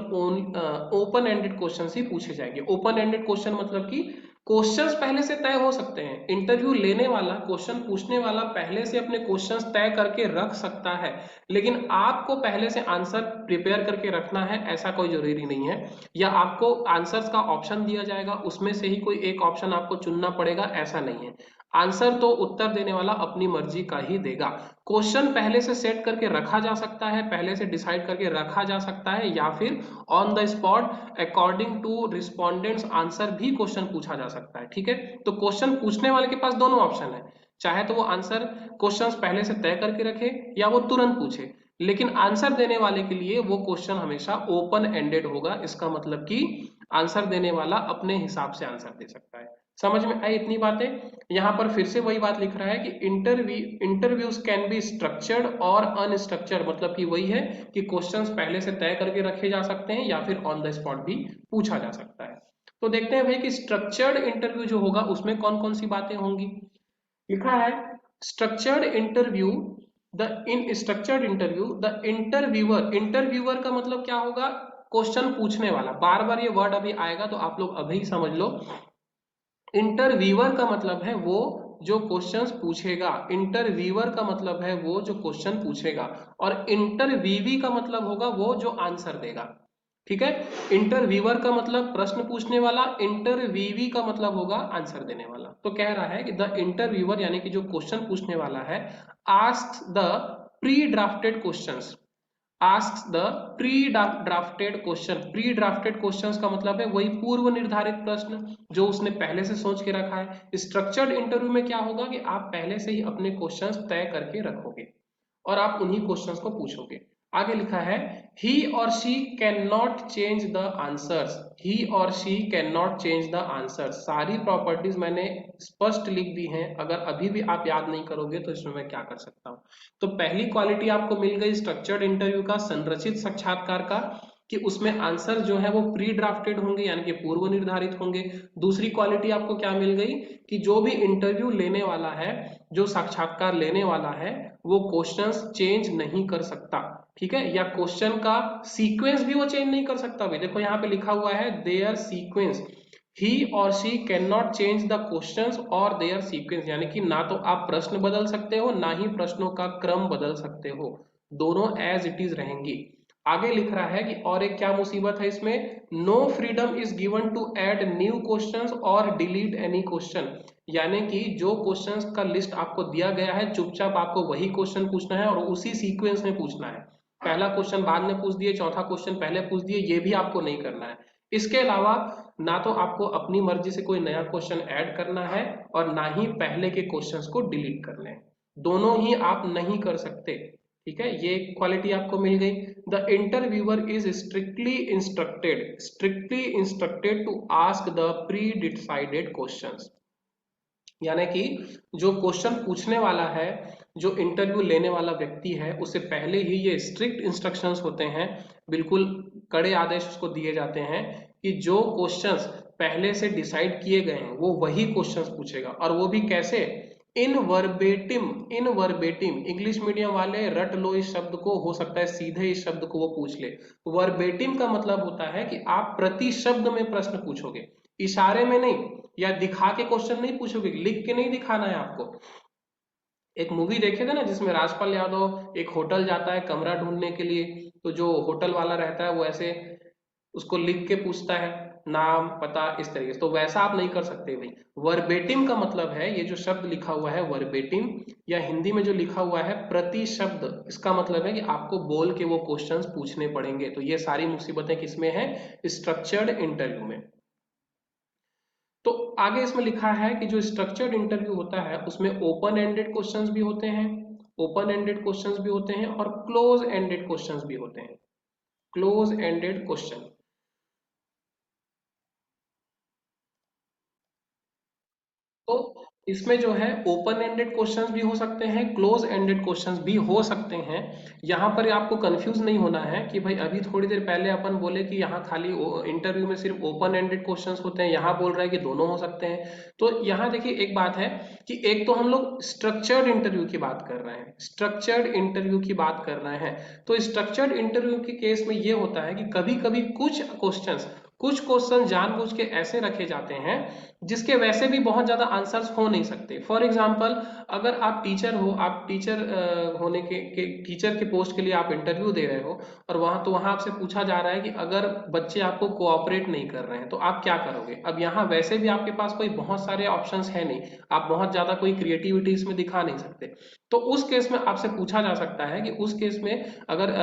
ओपन एंडेड क्वेश्चन ही पूछे जाएंगे। ओपन एंडेड क्वेश्चन मतलब कि क्वेश्चंस पहले से तय हो सकते हैं। इंटरव्यू लेने वाला, क्वेश्चन पूछने वाला पहले से अपने क्वेश्चंस तय करके रख सकता है, लेकिन आपको पहले से आंसर प्रिपेयर करके रखना है ऐसा कोई जरूरी नहीं है, या आपको आंसर्स का ऑप्शन दिया जाएगा उसमें से ही कोई एक ऑप्शन आपको चुनना पड़ेगा, ऐसा नहीं है। आंसर तो उत्तर देने वाला अपनी मर्जी का ही देगा। क्वेश्चन पहले से सेट करके रखा जा सकता है, पहले से डिसाइड करके रखा जा सकता है, या फिर on the spot according to respondents answer भी क्वेश्चन पूछा जा सकता है। ठीक है। तो क्वेश्चन पूछने वाले के पास दोनों ऑप्शन है, चाहे तो वो आंसर क्वेश्चंस पहले से तय करके रखे या वो तुरंत पूछे, लेकिन आंसर देने वाले के लिए वो क्वेश्चन हमेशा ओपन एंडेड होगा। इसका मतलब कि आंसर देने वाला अपने हिसाब से आंसर दे सकता है। समझ में आई इतनी बातें। यहां पर फिर से वही बात लिख रहा है कि इंटरव्यूज कैन बी स्ट्रक्चर्ड और अनस्ट्रक्चर्ड, मतलब कि वही है कि क्वेश्चंस पहले से तय करके रखे जा सकते हैं या फिर ऑन द स्पॉट भी पूछा जा सकता है। तो देखते हैं भाई कि स्ट्रक्चर्ड इंटरव्यू जो होगा उसमें कौन कौन सी बातें होंगी। लिखा है स्ट्रक्चर्ड इंटरव्यू द इंटरव्यूअर का मतलब क्या होगा, क्वेश्चन पूछने वाला। बार बार ये वर्ड अभी आएगा तो आप लोग अभी समझ लो। इंटरव्यूअर का मतलब है वो जो क्वेश्चंस पूछेगा, इंटरव्यूअर का मतलब है वो जो क्वेश्चन पूछेगा, और इंटरव्यूवी का मतलब होगा वो जो आंसर देगा। ठीक है। इंटरव्यूअर का मतलब प्रश्न पूछने वाला, इंटरव्यूवी का मतलब होगा आंसर देने वाला। तो कह रहा है कि द इंटरव्यूअर यानी कि जो क्वेश्चन पूछने वाला है asks the pre drafted questions, asks the pre-drafted question। pre-drafted questions का मतलब है वही पूर्व निर्धारित प्रश्न जो उसने पहले से सोच के रखा है। स्ट्रक्चर्ड इंटरव्यू में क्या होगा कि आप पहले से ही अपने क्वेश्चंस तय करके रखोगे और आप उन्हीं क्वेश्चंस को पूछोगे। आगे लिखा है he or she cannot change the answers। he or she cannot change the answers। सारी प्रॉपर्टीज मैंने स्पष्ट लिख दी हैं, अगर अभी भी आप याद नहीं करोगे तो इसमें मैं क्या कर सकता हूं। तो पहली क्वालिटी आपको मिल गई स्ट्रक्चर्ड इंटरव्यू का, संरचित साक्षात्कार का, कि उसमें आंसर जो है वो प्री ड्राफ्टेड होंगे यानी कि पूर्व निर्धारित होंगे। दूसरी क्वालिटी आपको क्या मिल गई कि जो भी इंटरव्यू लेने वाला है, जो साक्षात्कार लेने वाला है, वो क्वेश्चंस चेंज नहीं कर सकता। ठीक है, या क्वेश्चन का सीक्वेंस भी वो चेंज नहीं कर सकता भाई। देखो यहाँ पे लिखा हुआ है देयर सीक्वेंस, ही और she can not change the questions और देयर सीक्वेंस, यानी कि ना तो आप प्रश्न बदल सकते हो ना ही प्रश्नों का क्रम बदल सकते हो, दोनों एज इट इज रहेंगी। आगे लिख रहा है कि और एक क्या मुसीबत है इसमें, no freedom is given to add new questions और डिलीट एनी क्वेश्चन, यानी कि जो क्वेश्चंस का लिस्ट आपको दिया गया है चुपचाप आपको वही क्वेश्चन पूछना है और उसी सीक्वेंस में पूछना है। पहला क्वेश्चन बाद में पूछ दिए, चौथा क्वेश्चन पहले पूछ दिए, ये भी आपको नहीं करना है। इसके अलावा ना तो आपको अपनी मर्जी से कोई नया क्वेश्चन ऐड करना है और ना ही पहले के क्वेश्चंस को डिलीट करने हैं, दोनों ही आप नहीं कर सकते। ठीक है, ये क्वालिटी आपको मिल गई। The interviewer is strictly instructed to ask the pre decided questions, यानी कि जो क्वेश्चन पूछने वाला है, जो इंटरव्यू लेने वाला व्यक्ति है, उससे पहले ही ये स्ट्रिक्ट इंस्ट्रक्शंस होते हैं, बिल्कुल कड़े आदेश उसको दिए जाते हैं कि जो क्वेश्चंस पहले से डिसाइड किए गए हैं वो वही क्वेश्चंस पूछेगा, और वो भी कैसे, इन वर्बेटिम। इंग्लिश मीडियम वाले रट लो इस शब्द को, हो सकता है सीधे इस शब्द को वो पूछ ले। वर्बेटिम का मतलब होता है कि आप प्रति शब्द में प्रश्न पूछोगे, इशारे में नहीं, या दिखा के क्वेश्चन नहीं पूछोगे, लिख के नहीं दिखाना है आपको। एक मूवी देखे थे ना जिसमें राजपाल यादव एक होटल जाता है कमरा ढूंढने के लिए, तो जो होटल वाला रहता है वो ऐसे उसको लिख के पूछता है नाम पता इस तरीके से, तो वैसा आप नहीं कर सकते भाई। वर्बेटिम का मतलब है ये जो शब्द लिखा हुआ है वर्बेटिम, या हिंदी में जो लिखा हुआ है प्रति शब्द, इसका मतलब है कि आपको बोल के वो क्वेश्चंस पूछने पड़ेंगे। तो ये सारी मुसीबतें किसमें है, स्ट्रक्चर्ड इंटरव्यू में। तो आगे इसमें लिखा है कि जो स्ट्रक्चर्ड इंटरव्यू होता है उसमें ओपन एंडेड क्वेश्चंस भी होते हैं, ओपन एंडेड क्वेश्चंस भी होते हैं और क्लोज एंडेड क्वेश्चंस भी होते हैं। क्लोज एंडेड क्वेश्चन, तो इसमें जो है ओपन एंडेड क्वेश्चंस भी हो सकते हैं, क्लोज एंडेड क्वेश्चंस भी हो सकते हैं। यहाँ पर आपको कंफ्यूज नहीं होना है कि भाई अभी थोड़ी देर पहले अपन बोले कि यहाँ खाली इंटरव्यू में सिर्फ ओपन एंडेड क्वेश्चंस होते हैं, यहाँ बोल रहा है कि दोनों हो सकते हैं। तो यहाँ देखिए एक बात है कि एक तो हम लोग स्ट्रक्चर्ड इंटरव्यू की बात कर रहे हैं, स्ट्रक्चर्ड इंटरव्यू की बात कर रहे हैं। तो स्ट्रक्चर्ड इंटरव्यू के केस में ये होता है कि कभी कभी कुछ क्वेश्चन जानबूझ के ऐसे रखे जाते हैं जिसके वैसे भी बहुत ज्यादा आंसर्स हो नहीं सकते। फॉर एग्जाम्पल, अगर आप टीचर हो, आप टीचर होने टीचर के पोस्ट के लिए आप इंटरव्यू दे रहे हो और वहां आपसे पूछा जा रहा है कि अगर बच्चे आपको कोऑपरेट नहीं कर रहे हैं तो आप क्या करोगे। अब यहाँ वैसे भी आपके पास कोई बहुत सारे ऑप्शंस है नहीं, आप बहुत ज्यादा कोई क्रिएटिविटी इसमें दिखा नहीं सकते। तो उस केस में आपसे पूछा जा सकता है कि उस केस में अगर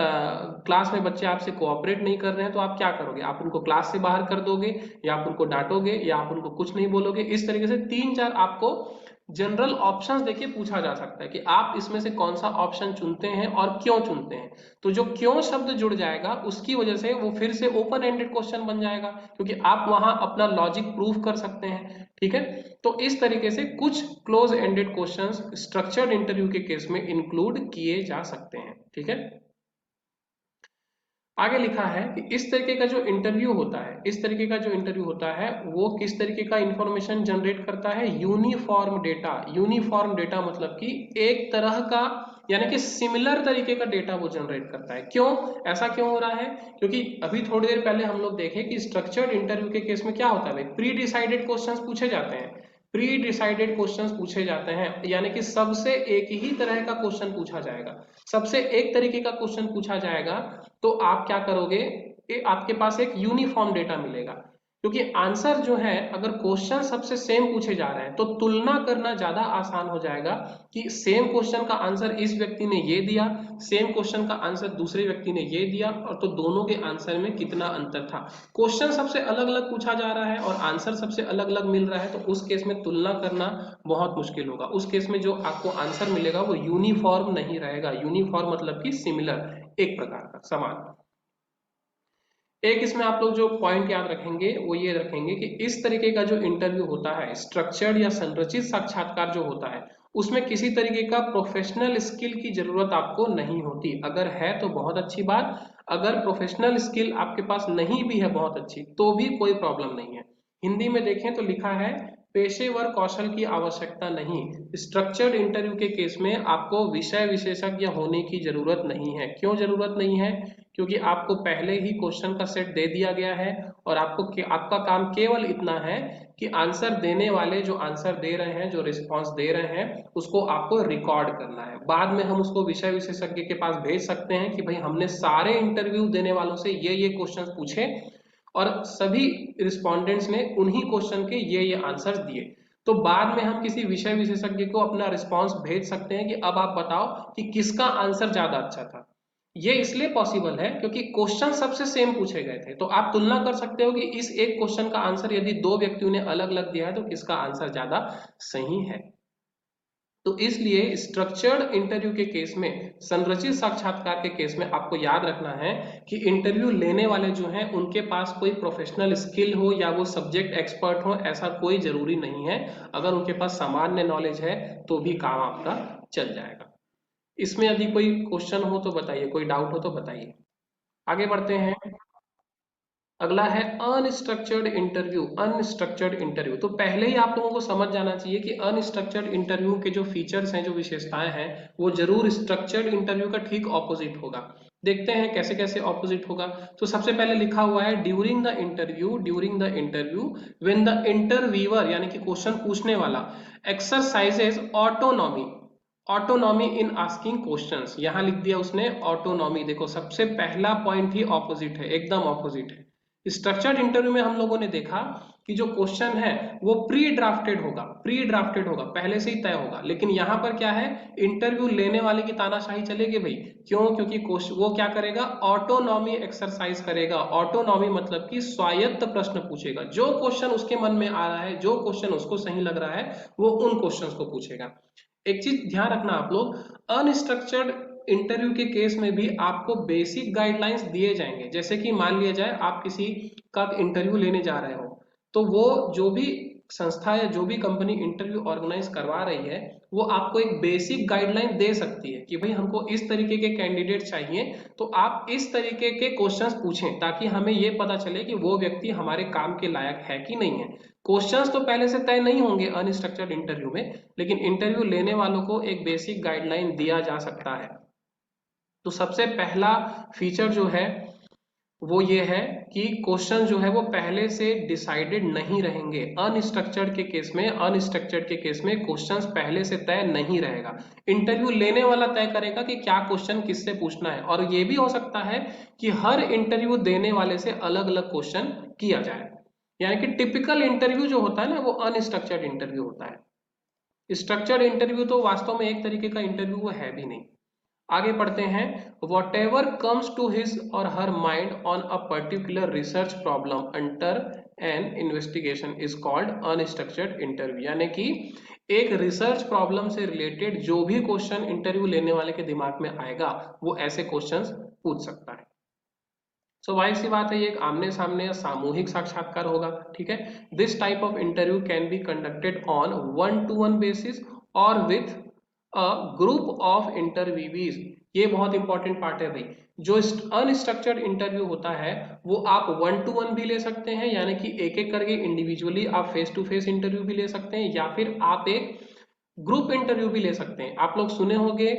क्लास में बच्चे आपसे कोऑपरेट नहीं कर रहे हैं तो आप क्या करोगे, आप उनको क्लास से बाहर कर दोगे या आप उनको डांटोगे या आप उनको कुछ नहीं बोलोगे। इस तरीके से 3-4 आपको जनरल ऑप्शंस देखिए पूछा जा सकता है कि आप इसमें से कौन सा ऑप्शन चुनते हैं और क्यों चुनते हैं। तो जो क्यों शब्द जुड़ जाएगा उसकी वजह से वो फिर से ओपन एंडेड क्वेश्चन बन जाएगा, क्योंकि आप वहां अपना लॉजिक प्रूव कर सकते हैं। ठीक है, तो इस तरीके से कुछ close ended questions structured interview के केस में इंक्लूड किए जा सकते हैं। ठीक है, आगे लिखा है कि इस तरीके का जो इंटरव्यू होता है, इस तरीके का जो इंटरव्यू होता है वो किस तरीके का इंफॉर्मेशन जनरेट करता है, यूनिफॉर्म डेटा। यूनिफॉर्म डेटा मतलब कि एक तरह का, यानी कि सिमिलर तरीके का डेटा वो जनरेट करता है। क्यों, ऐसा क्यों हो रहा है, क्योंकि अभी थोड़ी देर पहले हम लोग देखे कि स्ट्रक्चर्ड इंटरव्यू के केस में क्या होता है भाई, प्री डिसाइडेड क्वेश्चंस पूछे जाते हैं, प्री डिसाइडेड क्वेश्चंस पूछे जाते हैं, यानी कि सबसे एक ही तरह का क्वेश्चन पूछा जाएगा, सबसे एक तरीके का क्वेश्चन पूछा जाएगा। तो आप क्या करोगे, आपके पास एक यूनिफॉर्म डेटा मिलेगा, क्योंकि आंसर जो है अगर क्वेश्चन सबसे सेम पूछे जा रहे हैं तो तुलना करना ज्यादा आसान हो जाएगा कि सेम क्वेश्चन का आंसर इस व्यक्ति ने ये दिया, सेम क्वेश्चन का आंसर दूसरे व्यक्ति ने ये दिया, और तो दोनों के आंसर में कितना अंतर था। क्वेश्चन सबसे अलग अलग पूछा जा रहा है और आंसर सबसे अलग अलग मिल रहा है, तो उस केस में तुलना करना बहुत मुश्किल होगा। उस केस में जो आपको आंसर मिलेगा वो यूनिफॉर्म नहीं रहेगा। यूनिफॉर्म मतलब कि सिमिलर, एक प्रकार का समान। एक इसमें आप लोग जो पॉइंट याद रखेंगे वो ये रखेंगे कि इस तरीके का जो इंटरव्यू होता है, स्ट्रक्चर्ड या संरचित साक्षात्कार जो होता है, उसमें किसी तरीके का प्रोफेशनल स्किल की जरूरत आपको नहीं होती। अगर है तो बहुत अच्छी बात, अगर प्रोफेशनल स्किल आपके पास नहीं भी है बहुत अच्छी तो भी कोई प्रॉब्लम नहीं है। हिंदी में देखें तो लिखा है पेशेवर कौशल की आवश्यकता नहीं। स्ट्रक्चर्ड इंटरव्यू के केस में आपको विषय विशेषज्ञ होने की जरूरत नहीं है। क्यों जरूरत नहीं है? क्योंकि आपको पहले ही क्वेश्चन का सेट दे दिया गया है और आपका काम केवल इतना है कि आंसर देने वाले जो आंसर दे रहे हैं, जो रिस्पॉन्स दे रहे हैं, उसको आपको रिकॉर्ड करना है। बाद में हम उसको विषय विशेषज्ञ के पास भेज सकते हैं कि भाई हमने सारे इंटरव्यू देने वालों से ये क्वेश्चन पूछे और सभी रिस्पोंडेंट्स ने उन्हीं क्वेश्चन के ये आंसर्स दिए। तो बाद में हम किसी विषय विशेषज्ञ को अपना रिस्पांस भेज सकते हैं कि अब आप बताओ कि किसका आंसर ज्यादा अच्छा था। ये इसलिए पॉसिबल है क्योंकि क्वेश्चन सबसे सेम पूछे गए थे। तो आप तुलना कर सकते हो कि इस एक क्वेश्चन का आंसर यदि दो व्यक्तियों ने अलग अलग दिया है तो किसका आंसर ज्यादा सही है। तो इसलिए स्ट्रक्चर्ड इंटरव्यू के केस में, संरचित साक्षात्कार के केस में आपको याद रखना है कि इंटरव्यू लेने वाले जो हैं उनके पास कोई प्रोफेशनल स्किल हो या वो सब्जेक्ट एक्सपर्ट हो, ऐसा कोई जरूरी नहीं है। अगर उनके पास सामान्य नॉलेज है तो भी काम आपका चल जाएगा। इसमें यदि कोई क्वेश्चन हो तो बताइए, कोई डाउट हो तो बताइए। आगे बढ़ते हैं। अगला है अनस्ट्रक्चर्ड इंटरव्यू। अनस्ट्रक्चर्ड इंटरव्यू, तो पहले ही आप लोगों को समझ जाना चाहिए कि अनस्ट्रक्चर्ड इंटरव्यू के जो फीचर्स हैं, जो विशेषताएं हैं, वो जरूर स्ट्रक्चर्ड इंटरव्यू का ठीक ऑपोजिट होगा। देखते हैं कैसे कैसे ऑपोजिट होगा। तो सबसे पहले लिखा हुआ है during the interview when the interviewer यानी कि क्वेश्चन पूछने वाला exercises autonomy in asking questions. यहां लिख दिया उसने ऑटोनॉमी। देखो सबसे पहला पॉइंट ही ऑपोजिट है, एकदम ऑपोजिट है। स्ट्रक्चर्ड इंटरव्यू में हम लोगों ने देखा कि जो क्वेश्चन है वो प्री ड्राफ्टेड होगा, पहले से ही तय होगा। लेकिन यहाँ पर क्या है, इंटरव्यू लेने वाले की तानाशाही चलेगी भाई। क्यों? क्योंकि वो क्या करेगा, ऑटोनॉमी एक्सरसाइज करेगा। ऑटोनॉमी मतलब कि स्वायत्त प्रश्न पूछेगा। जो क्वेश्चन उसके मन में आ रहा है, जो क्वेश्चन उसको सही लग रहा है, वो उन क्वेश्चन को पूछेगा। एक चीज ध्यान रखना आप लोग, अनस्ट्रक्चर्ड इंटरव्यू के केस में भी आपको बेसिक गाइडलाइंस दिए जाएंगे। जैसे कि मान लिया जाए आप किसी का इंटरव्यू लेने जा रहे हो, तो वो जो भी संस्था या जो भी कंपनी इंटरव्यू ऑर्गेनाइज करवा रही है, वो आपको एक बेसिक गाइडलाइन दे सकती है कि भाई हमको इस तरीके के कैंडिडेट चाहिए, तो आप इस तरीके के क्वेश्चंस पूछें ताकि हमें ये पता चले कि वो व्यक्ति हमारे काम के लायक है कि नहीं है। क्वेश्चंस तो पहले से तय नहीं होंगे अनस्ट्रक्चर्ड इंटरव्यू में, लेकिन इंटरव्यू लेने वालों को एक बेसिक गाइडलाइन दिया जा सकता है। तो सबसे पहला फीचर जो है वो ये है कि क्वेश्चन जो है वो पहले से डिसाइडेड नहीं रहेंगे। अनस्ट्रक्चर्ड के केस में क्वेश्चंस पहले से तय नहीं रहेगा। इंटरव्यू लेने वाला तय करेगा कि क्या क्वेश्चन किससे पूछना है। और ये भी हो सकता है कि हर इंटरव्यू देने वाले से अलग अलग क्वेश्चन किया जाए। यानी कि टिपिकल इंटरव्यू जो होता है ना, वो अनस्ट्रक्चर्ड इंटरव्यू होता है। स्ट्रक्चर्ड इंटरव्यू तो वास्तव में एक तरीके का इंटरव्यू वो है भी नहीं। आगे पढ़ते हैं। Whatever comes to his और her mind on a particular research problem under an investigation is called unstructured interview. यानी कि एक रिसर्च प्रॉब्लम से रिलेटेड जो भी क्वेश्चन इंटरव्यू लेने वाले के दिमाग में आएगा, वो ऐसे क्वेश्चंस पूछ सकता है। सो वाइस सी बात है, ये एक आमने सामने या सामूहिक साक्षात्कार होगा। ठीक है। This type of interview can be conducted on 1-to-1 basis और विथ अ ग्रुप ऑफ इंटरव्यूवीज। ये बहुत इंपॉर्टेंट पार्ट है भाई। जो अनस्ट्रक्चर्ड इंटरव्यू होता है वो आप 1-to-1 भी ले सकते हैं, यानी कि एक एक करके इंडिविजुअली आप फेस टू फेस इंटरव्यू भी ले सकते हैं, या फिर आप एक ग्रुप इंटरव्यू भी ले सकते हैं। आप लोग सुने होंगे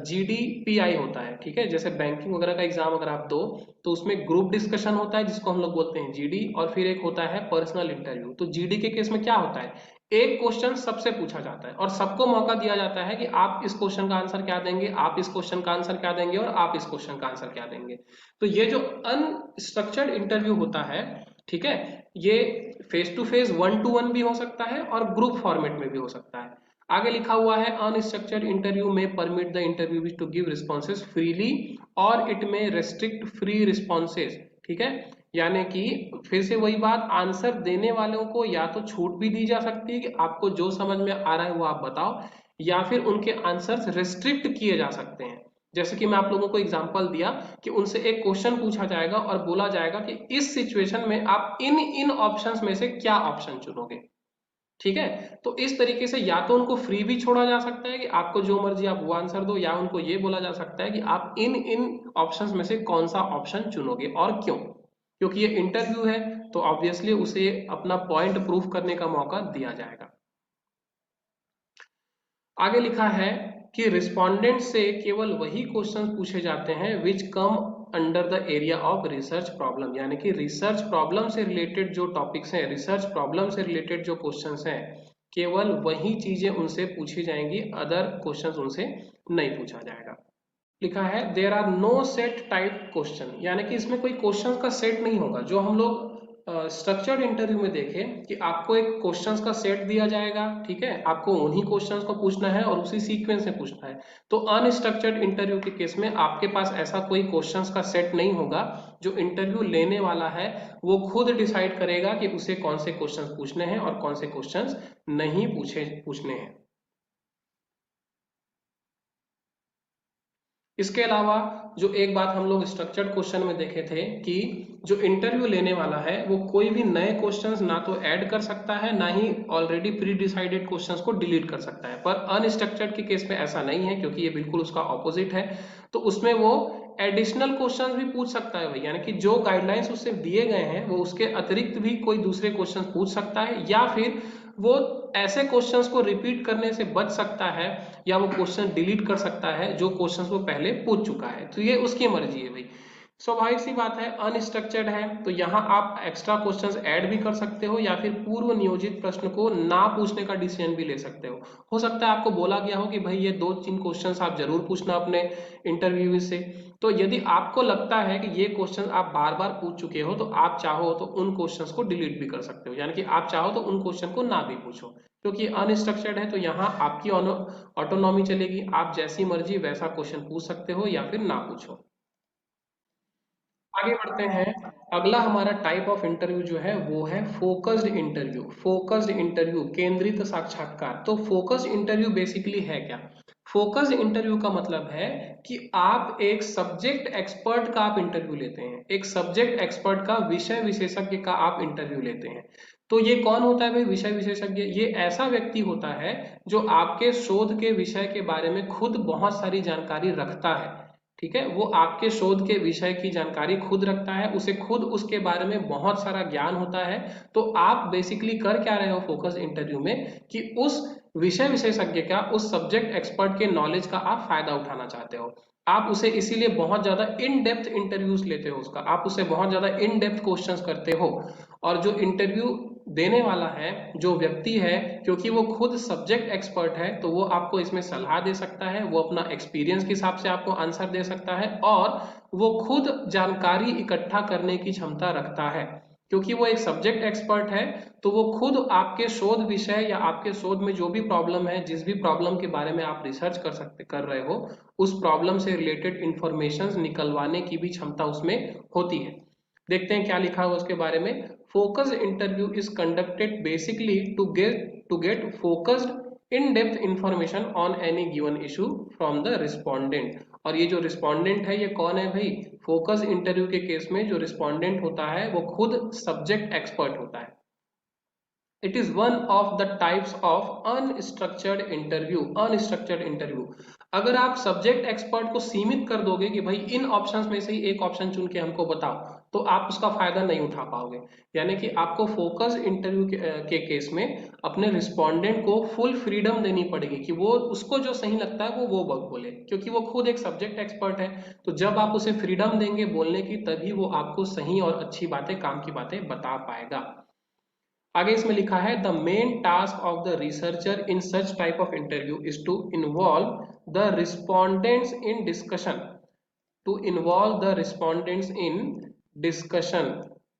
GDPI होता है, ठीक है, जैसे बैंकिंग वगैरह का एग्जाम अगर आप दो तो उसमें ग्रुप डिस्कशन होता है जिसको हम लोग बोलते हैं GD, और फिर एक होता है पर्सनल इंटरव्यू। तो GD के केस में क्या होता है, एक क्वेश्चन सबसे पूछा जाता है और सबको मौका दिया जाता है कि आप इस क्वेश्चन का आंसर क्या देंगे, आप इस क्वेश्चन का आंसर क्या देंगे, और आप इस क्वेश्चन का आंसर क्या देंगे। तो ये जो अनस्ट्रक्चर्ड इंटरव्यू होता है, ठीक है, ये फेस टू फेस 1-to-1 भी हो सकता है और ग्रुप फॉर्मेट में भी हो सकता है। आगे लिखा हुआ है अनस्ट्रक्चर्ड इंटरव्यू में permit the interview to give responses freely और it may restrict free responses. ठीक है, यानी कि फिर से वही बात, आंसर देने वालों को या तो छूट भी दी जा सकती है कि आपको जो समझ में आ रहा है वो आप बताओ, या फिर उनके आंसर्स रेस्ट्रिक्ट किए जा सकते हैं। जैसे कि मैं आप लोगों को एग्जांपल दिया कि उनसे एक क्वेश्चन पूछा जाएगा और बोला जाएगा कि इस सिचुएशन में आप इन इन ऑप्शंस में से क्या ऑप्शन चुनोगे। ठीक है, तो इस तरीके से या तो उनको फ्री भी छोड़ा जा सकता है कि आपको जो मर्जी आप वो आंसर दो, या उनको ये बोला जा सकता है कि आप इन इन ऑप्शंस में से कौन सा ऑप्शन चुनोगे और क्यों। क्योंकि ये इंटरव्यू है तो ऑब्वियसली उसे अपना पॉइंट प्रूफ करने का मौका दिया जाएगा। आगे लिखा है कि रिस्पोंडेंट से केवल वही क्वेश्चन पूछे जाते हैं which come under the area of research problem, यानी कि रिसर्च प्रॉब्लम से रिलेटेड जो टॉपिक्स हैं, रिसर्च प्रॉब्लम से रिलेटेड जो क्वेश्चंस हैं, केवल वही चीजें उनसे पूछी जाएंगी, अदर क्वेश्चंस उनसे नहीं पूछा जाएगा। लिखा है there are no set type question, यानी कि इसमें कोई क्वेश्चन का सेट नहीं होगा। जो हम लोग स्ट्रक्चर्ड इंटरव्यू में देखें कि आपको एक क्वेश्चंस का सेट दिया जाएगा, ठीक है, आपको उन्हीं क्वेश्चंस को पूछना है और उसी सीक्वेंस में पूछना है। तो अनस्ट्रक्चर्ड इंटरव्यू के केस में आपके पास ऐसा कोई क्वेश्चंस का सेट नहीं होगा। जो इंटरव्यू लेने वाला है वो खुद डिसाइड करेगा कि उसे कौन से क्वेश्चंस पूछने हैं और कौन से क्वेश्चंस नहीं पूछने हैं। इसके अलावा जो एक बात हम लोग स्ट्रक्चर्ड क्वेश्चन में देखे थे कि जो इंटरव्यू लेने वाला है वो कोई भी नए क्वेश्चंस ना तो ऐड कर सकता है, ना ही ऑलरेडी प्री डिसाइडेड क्वेश्चंस को डिलीट कर सकता है। पर अनस्ट्रक्चर्ड के केस में ऐसा नहीं है, क्योंकि ये बिल्कुल उसका ऑपोजिट है। तो उसमें वो एडिशनल क्वेश्चंस भी पूछ सकता है भाई, यानी कि जो गाइडलाइंस उससे दिए गए हैं वो उसके अतिरिक्त भी कोई दूसरे क्वेश्चंस पूछ सकता है, या फिर वो ऐसे क्वेश्चंस को रिपीट करने से बच सकता है, या वो क्वेश्चन डिलीट कर सकता है जो क्वेश्चंस वो पहले पूछ चुका है। तो ये उसकी मर्जी है भाई। स्वाभाविक सी बात है, अनस्ट्रक्चर्ड है तो यहाँ आप एक्स्ट्रा क्वेश्चंस ऐड भी कर सकते हो, या फिर पूर्व नियोजित प्रश्न को ना पूछने का डिसीजन भी ले सकते हो सकता है आपको बोला गया हो कि भाई ये 2-3 क्वेश्चंस आप जरूर पूछना अपने इंटरव्यू से। तो यदि आपको लगता है कि ये क्वेश्चन आप बार बार पूछ चुके हो, तो आप चाहो तो उन क्वेश्चंस को डिलीट भी कर सकते हो, यानी कि आप चाहो तो उन क्वेश्चन को ना भी पूछो। क्योंकि अनस्ट्रक्चर्ड है तो यहाँ आपकी ऑटोनॉमी चलेगी, आप जैसी मर्जी वैसा क्वेश्चन पूछ सकते हो या फिर ना पूछो। आगे बढ़ते हैं। अगला हमारा टाइप ऑफ इंटरव्यू जो है वो है फोकस्ड इंटरव्यू। फोकस्ड इंटरव्यू, केंद्रित साक्षात्कार। तो फोकस्ड इंटरव्यू बेसिकली है क्या? फोकस्ड इंटरव्यू का मतलब है कि आप एक सब्जेक्ट एक्सपर्ट का आप इंटरव्यू लेते हैं, एक सब्जेक्ट एक्सपर्ट का, विषय विशेषज्ञ का आप इंटरव्यू लेते हैं। तो ये कौन होता है भाई विषय विशेषज्ञ? ये ऐसा व्यक्ति होता है जो आपके शोध के विषय के बारे में खुद बहुत सारी जानकारी रखता है, ठीक है। वो आपके शोध के विषय की जानकारी खुद रखता है, उसे खुद उसके बारे में बहुत सारा ज्ञान होता है। तो आप बेसिकली कर क्या रहे हो फोकस इंटरव्यू में कि उस विषय विशेषज्ञ का, उस सब्जेक्ट एक्सपर्ट के नॉलेज का आप फायदा उठाना चाहते हो। आप उसे इसीलिए बहुत ज्यादा इन डेप्थ इंटरव्यूज लेते हो उसका, आप उसे बहुत ज्यादा इन डेप्थ क्वेश्चंस करते हो। और जो इंटरव्यू देने वाला है, जो व्यक्ति है, क्योंकि वो खुद सब्जेक्ट एक्सपर्ट है, तो वो आपको इसमें सलाह दे सकता है, वो अपना एक्सपीरियंस के हिसाब से आपको आंसर दे सकता है, और वो खुद जानकारी इकट्ठा करने की क्षमता रखता है। क्योंकि वो एक सब्जेक्ट एक्सपर्ट है तो वो खुद आपके शोध विषय या आपके शोध में जो भी प्रॉब्लम है, जिस भी प्रॉब्लम के बारे में आप रिसर्च कर रहे हो, उस प्रॉब्लम से रिलेटेड इंफॉर्मेशन निकलवाने की भी क्षमता उसमें होती है। देखते हैं क्या लिखा हुआ उसके बारे में। Focus interview is conducted basically to get focused in depth information on any given issue from the respondent. और ये जो रिस्पोंडेंट है ये कौन है भाई? फोकस इंटरव्यू के केस में जो रिस्पोंडेंट होता है वो खुद सब्जेक्ट एक्सपर्ट होता है। It is one of the types of unstructured interview. Unstructured interview, अगर आप सब्जेक्ट एक्सपर्ट को सीमित कर दोगे कि भाई इन ऑप्शंस में से ही एक ऑप्शन चुन के हमको बताओ, तो आप उसका फायदा नहीं उठा पाओगे। यानी कि आपको फोकस इंटरव्यू के केस में अपने रिस्पोंडेंट को फुल फ्रीडम देनी पड़ेगी कि वो उसको जो सही लगता है वो बोले, क्योंकि वो खुद एक सब्जेक्ट एक्सपर्ट है। तो जब आप उसे फ्रीडम देंगे बोलने की, तभी वो आपको सही और अच्छी बातें, काम की बातें बता पाएगा। आगे इसमें लिखा है the main task of the researcher in such type of interview is to involve the respondents in discussion. To involve the respondents in discussion,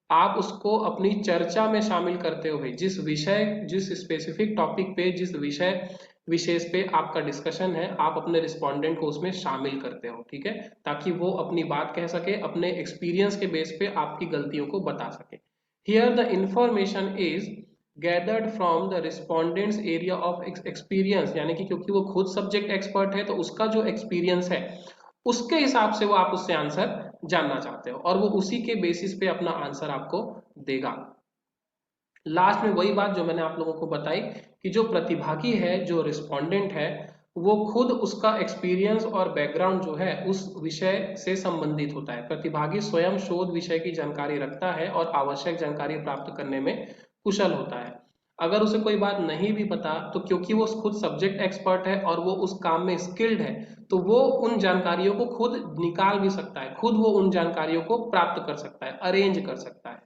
आप उसको अपनी चर्चा में शामिल करते हो भाई। जिस विषय, जिस स्पेसिफिक टॉपिक पे, जिस विषय विशेष पे आपका डिस्कशन है, आप अपने रिस्पोंडेंट को उसमें शामिल करते हो, ठीक है, ताकि वो अपनी बात कह सके, अपने एक्सपीरियंस के बेस पे आपकी गलतियों को बता सके। Here the information is gathered from the respondents area of experience, यानी कि क्योंकि वो खुद सब्जेक्ट एक्सपर्ट है तो उसका जो एक्सपीरियंस है उसके हिसाब से वो आप उससे आंसर जानना चाहते हो, और वो उसी के बेसिस पे अपना आंसर आपको देगा। लास्ट में वही बात जो मैंने आप लोगों को बताई कि जो प्रतिभागी है, जो रिस्पोंडेंट है, वो खुद उसका एक्सपीरियंस और बैकग्राउंड जो है उस विषय से संबंधित होता है। प्रतिभागी स्वयं शोध विषय की जानकारी रखता है और आवश्यक जानकारी प्राप्त करने में कुशल होता है। अगर उसे कोई बात नहीं भी पता तो क्योंकि वो खुद सब्जेक्ट एक्सपर्ट है और वो उस काम में स्किल्ड है तो वो उन जानकारियों को खुद निकाल भी सकता है, खुद वो उन जानकारियों को प्राप्त कर सकता है, अरेंज कर सकता है।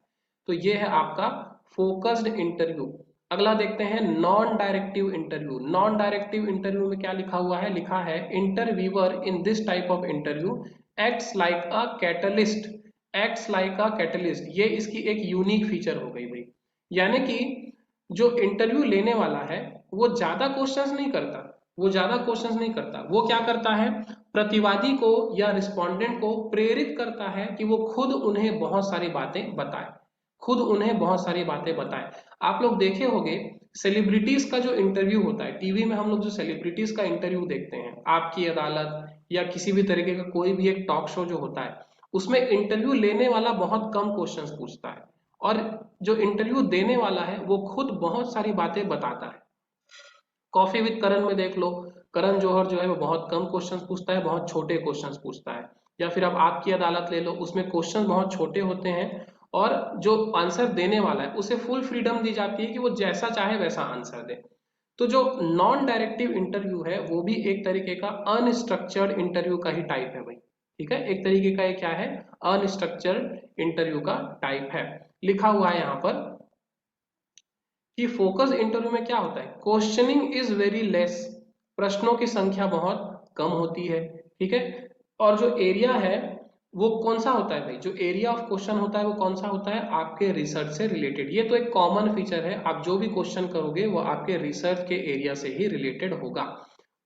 तो ये है आपका फोकस्ड इंटरव्यू। अगला देखते हैं non directive interview. Non directive interview में क्या लिखा हुआ है, लिखा है interviewer in this type of interview acts like a catalyst. Acts like a catalyst, ये इसकी एक यूनिक फीचर हो गई भाई। यानी कि जो इंटरव्यू लेने वाला है वो ज्यादा क्वेश्चंस नहीं करता, वो क्या करता है, प्रतिवादी को या रिस्पोंडेंट को प्रेरित करता है कि वो खुद उन्हें बहुत सारी बातें बताए, आप लोग देखे होंगे सेलिब्रिटीज का जो इंटरव्यू होता है टीवी में, हम लोग जो सेलिब्रिटीज का इंटरव्यू देखते हैं, आपकी अदालत या किसी भी तरीके का कोई भी एक टॉक शो जो होता है, उसमें इंटरव्यू लेने वाला बहुत कम क्वेश्चंस पूछता है और जो इंटरव्यू देने वाला है वो खुद बहुत सारी बातें बताता है। कॉफी विद करण में देख लो, करण जौहर जो है वो बहुत कम क्वेश्चंस पूछता है, बहुत छोटे क्वेश्चंस पूछता है। या फिर अब आपकी अदालत ले लो, उसमें क्वेश्चंस बहुत छोटे होते हैं और जो आंसर देने वाला है उसे फुल फ्रीडम दी जाती है कि वो जैसा चाहे वैसा आंसर दे। तो जो नॉन डायरेक्टिव इंटरव्यू है वो भी एक तरीके का अनस्ट्रक्चर्ड इंटरव्यू का ही टाइप है भाई, ठीक है, एक तरीके का ये क्या है, अनस्ट्रक्चर्ड इंटरव्यू का टाइप है। लिखा हुआ है यहाँ पर कि फोकस इंटरव्यू में क्या होता है, क्वेश्चनिंग इज वेरी लेस, प्रश्नों की संख्या बहुत कम होती है, ठीक है। और जो एरिया है वो कौन सा होता है भाई, जो एरिया ऑफ क्वेश्चन होता है वो कौन सा होता है, आपके रिसर्च से रिलेटेड। ये तो एक कॉमन फीचर है, आप जो भी क्वेश्चन करोगे वो आपके रिसर्च के एरिया से ही रिलेटेड होगा।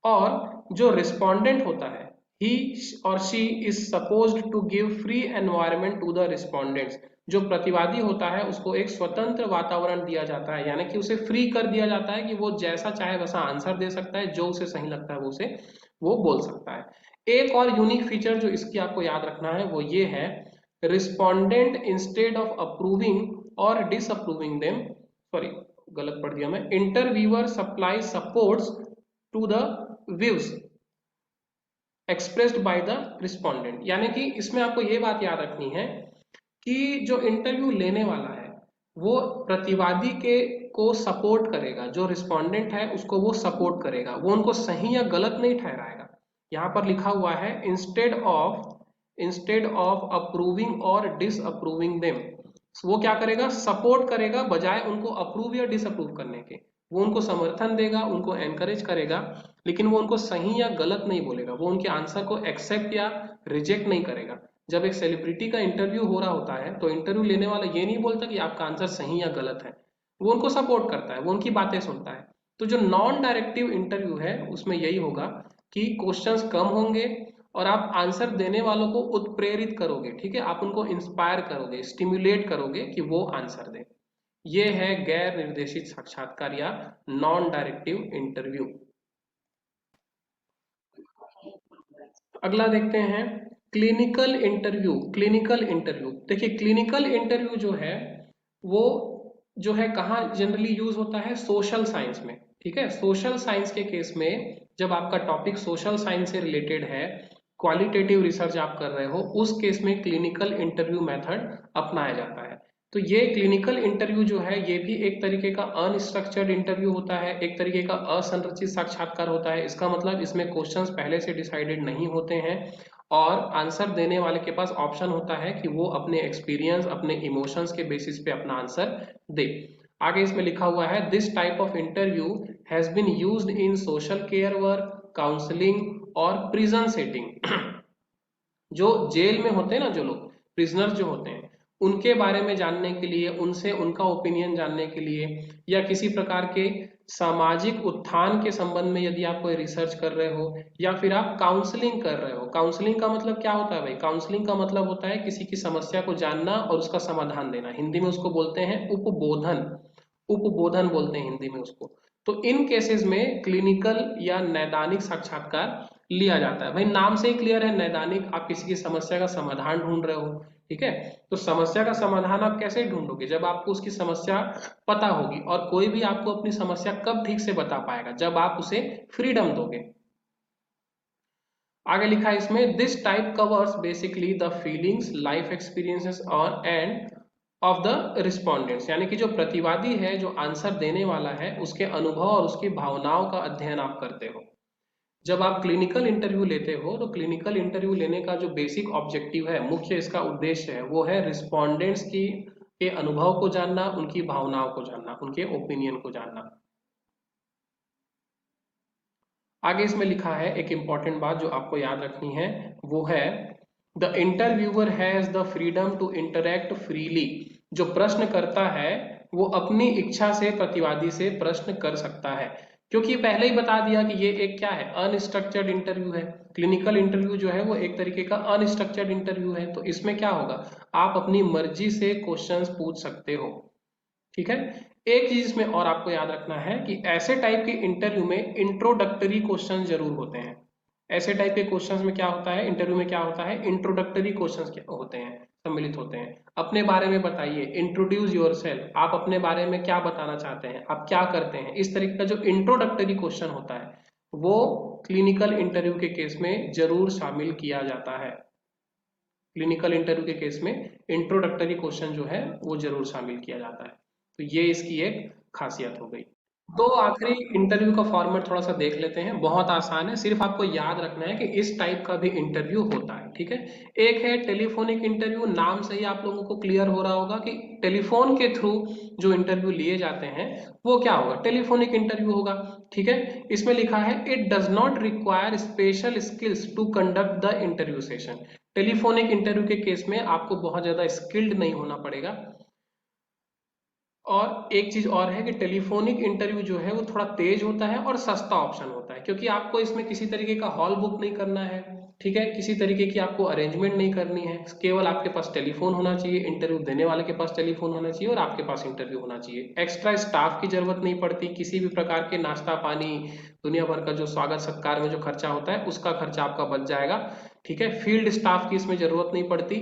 और जो रिस्पोंडेंट होता है, ही और she is supposed to give free environment to the respondents. जो प्रतिवादी होता है उसको एक स्वतंत्र वातावरण दिया जाता है, यानी कि उसे फ्री कर दिया जाता है कि वो जैसा चाहे वैसा आंसर दे सकता है, जो उसे सही लगता है वो उसे वो बोल सकता है। एक और यूनिक फीचर जो इसकी आपको याद रखना है वो ये है, रिस्पोंडेंट इंस्टेड ऑफ अप्रूविंग और डिसअप्रूविंग देम, सॉरी गलत पढ़ दिया मैं, interviewer supply supports to the views expressed by the respondent. यानी कि इसमें आपको ये बात याद रखनी है कि जो इंटरव्यू लेने वाला है वो प्रतिवादी के को सपोर्ट करेगा, जो रिस्पोंडेंट है उसको वो सपोर्ट करेगा, वो उनको सही या गलत नहीं ठहराएगा। यहाँ पर लिखा हुआ है इंस्टेड ऑफ अप्रूविंग और डिसअप्रूविंग देम, वो क्या करेगा, सपोर्ट करेगा बजाय उनको अप्रूव या डिसअप्रूव करने के। वो उनको समर्थन देगा, उनको एनकरेज करेगा, लेकिन वो उनको सही या गलत नहीं बोलेगा, वो उनके आंसर को एक्सेप्ट या रिजेक्ट नहीं करेगा। जब एक सेलिब्रिटी का इंटरव्यू हो रहा होता है तो इंटरव्यू लेने वाला ये नहीं बोलता कि आपका आंसर सही या गलत है, वो उनको सपोर्ट करता है, वो उनकी बातें सुनता है। तो जो नॉन डायरेक्टिव इंटरव्यू है उसमें यही होगा कि क्वेश्चंस कम होंगे और आप आंसर देने वालों को उत्प्रेरित करोगे, ठीक है, आप उनको इंस्पायर करोगे, स्टिम्युलेट करोगे कि वो आंसर दें। ये है गैर निर्देशित साक्षात्कार या नॉन डायरेक्टिव इंटरव्यू। अगला देखते हैं क्लिनिकल इंटरव्यू। क्लिनिकल इंटरव्यू देखिए, क्लिनिकल इंटरव्यू जो है वो जो है कहाँ जनरली यूज होता है, सोशल साइंस में, ठीक है। सोशल साइंस के केस में जब आपका टॉपिक सोशल साइंस से रिलेटेड है, क्वालिटेटिव रिसर्च आप कर रहे हो, उस केस में क्लिनिकल इंटरव्यू मेथड अपनाया जाता है। तो ये क्लिनिकल इंटरव्यू जो है ये भी एक तरीके का अनस्ट्रक्चर्ड इंटरव्यू होता है, एक तरीके का असंरचित साक्षात्कार होता है। इसका मतलब इसमें क्वेश्चंस पहले से डिसाइडेड नहीं होते हैं और आंसर देने वाले के पास ऑप्शन होता है कि वो अपने एक्सपीरियंस, अपने इमोशंस के बेसिस पे अपना आंसर दे। आगे इसमें लिखा हुआ है this type of interview has been used in social care work, counselling और प्रिजन सेटिंग। जो जेल में होते हैं ना, जो लोग प्रिजनर जो होते हैं, उनके बारे में जानने के लिए, उनसे उनका ओपिनियन जानने के लिए, या किसी प्रकार के सामाजिक उत्थान के संबंध में यदि आप कोई रिसर्च कर रहे हो, या फिर आप काउंसलिंग कर रहे हो। काउंसलिंग का मतलब क्या होता है भाई, काउंसलिंग का मतलब होता है किसी की समस्या को जानना और उसका समाधान देना। हिंदी में उसको बोलते हैं उपबोधन, उपबोधन बोलते हैं हिंदी में उसको। तो इन केसेस में क्लिनिकल या नैदानिक साक्षात्कार लिया जाता है। भाई नाम से ही क्लियर है, नैदानिक, आप किसी की समस्या का समाधान ढूंढ रहे हो, ठीक है। तो समस्या का समाधान आप कैसे ढूंढोगे, जब आपको उसकी समस्या पता होगी। और कोई भी आपको अपनी समस्या कब ठीक से बता पाएगा, जब आप उसे फ्रीडम दोगे, आगे लिखा है इसमें, this type covers basically the feelings, life experiences और एंड ऑफ द रिस्पोंडेंट्स, यानी कि जो प्रतिवादी है, जो आंसर देने वाला है, उसके अनुभव और उसकी भावनाओं का अध्ययन आप करते हो। जब आप क्लिनिकल इंटरव्यू लेते हो तो क्लिनिकल इंटरव्यू लेने का जो बेसिक ऑब्जेक्टिव है, मुख्य इसका उद्देश्य है, वो है रिस्पोंडेंट्स की के अनुभव को जानना, उनकी भावनाओं को जानना, उनके ओपिनियन को जानना। आगे इसमें लिखा है एक इंपॉर्टेंट बात जो आपको याद रखनी है, वो है the interviewer has the freedom to interact freely. जो प्रश्न करता है वो अपनी इच्छा से प्रतिवादी से प्रश्न कर सकता है, क्योंकि पहले ही बता दिया कि ये एक क्या है, अनस्ट्रक्चर्ड इंटरव्यू है। क्लिनिकल इंटरव्यू जो है वो एक तरीके का अनस्ट्रक्चर्ड इंटरव्यू है, तो इसमें क्या होगा, आप अपनी मर्जी से क्वेश्चंस पूछ सकते हो। ठीक है। एक चीज इसमें और आपको याद रखना है कि ऐसे टाइप के इंटरव्यू में इंट्रोडक्टरी क्वेश्चन जरूर होते हैं। ऐसे टाइप के क्वेश्चंस में क्या होता है, इंटरव्यू में क्या होता है, इंट्रोडक्टरी क्वेश्चंस क्या होते हैं, सम्मिलित होते हैं। अपने बारे में बताइए, इंट्रोड्यूस योरसेल्फ, आप अपने बारे में क्या बताना चाहते हैं, आप क्या करते हैं, इस तरीके का जो इंट्रोडक्टरी क्वेश्चन होता है वो क्लिनिकल इंटरव्यू के केस में जरूर शामिल किया जाता है। क्लिनिकल इंटरव्यू के केस में इंट्रोडक्टरी क्वेश्चन जो है वो जरूर शामिल किया जाता है। तो ये इसकी एक खासियत हो गई। तो आखिरी इंटरव्यू का फॉर्मेट थोड़ा सा देख लेते हैं, बहुत आसान है, सिर्फ आपको याद रखना है कि इस टाइप का भी इंटरव्यू होता है। ठीक है। एक है टेलीफोनिक इंटरव्यू, नाम से ही आप लोगों को क्लियर हो रहा होगा कि टेलीफोन के थ्रू जो इंटरव्यू लिए जाते हैं वो क्या होगा, टेलीफोनिक इंटरव्यू होगा। ठीक है। इसमें लिखा है it does not require special skills to conduct the interview session. Telephonic interview के केस में आपको बहुत ज्यादा स्किल्ड नहीं होना पड़ेगा। और एक चीज और है कि टेलीफोनिक इंटरव्यू जो है वो थोड़ा तेज होता है और सस्ता ऑप्शन होता है, क्योंकि आपको इसमें किसी तरीके का हॉल बुक नहीं करना है। ठीक है। किसी तरीके की आपको अरेंजमेंट नहीं करनी है, केवल आपके पास टेलीफोन होना चाहिए, इंटरव्यू देने वाले के पास टेलीफोन होना चाहिए और आपके पास इंटरव्यू होना चाहिए। एक्स्ट्रा स्टाफ की जरूरत नहीं पड़ती, किसी भी प्रकार के नाश्ता पानी, दुनिया भर का जो स्वागत सत्कार में जो खर्चा होता है उसका खर्चा आपका बच जाएगा। ठीक है। फील्ड स्टाफ की इसमें जरूरत नहीं पड़ती,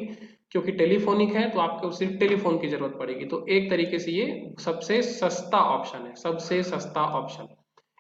क्योंकि टेलीफोनिक है तो आपको सिर्फ टेलीफोन की जरूरत पड़ेगी। तो एक तरीके से ये सबसे सस्ता ऑप्शन है, सबसे सस्ता ऑप्शन।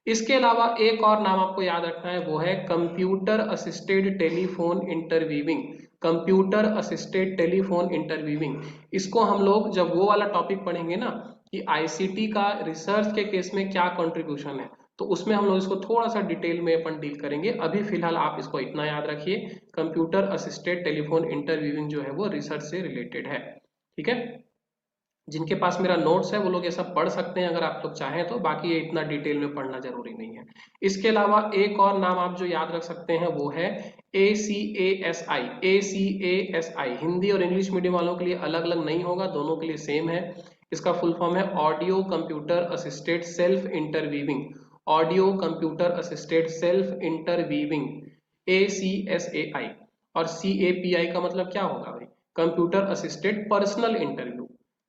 इसके अलावा एक और नाम आपको याद रखना है, वो है computer assisted telephone interviewing. Computer assisted telephone interviewing, इसको हम लोग जब वो वाला टॉपिक पढ़ेंगे ना कि आईसीटी का रिसर्च के केस में क्या कंट्रीब्यूशन है, तो उसमें हम लोग इसको थोड़ा सा डिटेल में अपन डील करेंगे। अभी फिलहाल आप इसको इतना याद रखिए, कंप्यूटर असिस्टेड टेलीफोन इंटरव्यूइंग जो है वो रिसर्च से रिलेटेड है। ठीक है। जिनके पास मेरा नोट्स है वो लोग ये सब पढ़ सकते हैं अगर आप लोग चाहें तो, बाकी ये इतना डिटेल में पढ़ना जरूरी नहीं है। इसके अलावा एक और नाम आप जो याद रख सकते हैं वो है ACASI। ACASI हिंदी और इंग्लिश मीडियम वालों के लिए अलग अलग नहीं होगा, दोनों के लिए सेम है। इसका फुल फॉर्म है audio computer assisted self interviewing. Audio computer assisted self interviewing, ACSAI। और CAPI का मतलब क्या होगा भाई, computer assisted personal interview.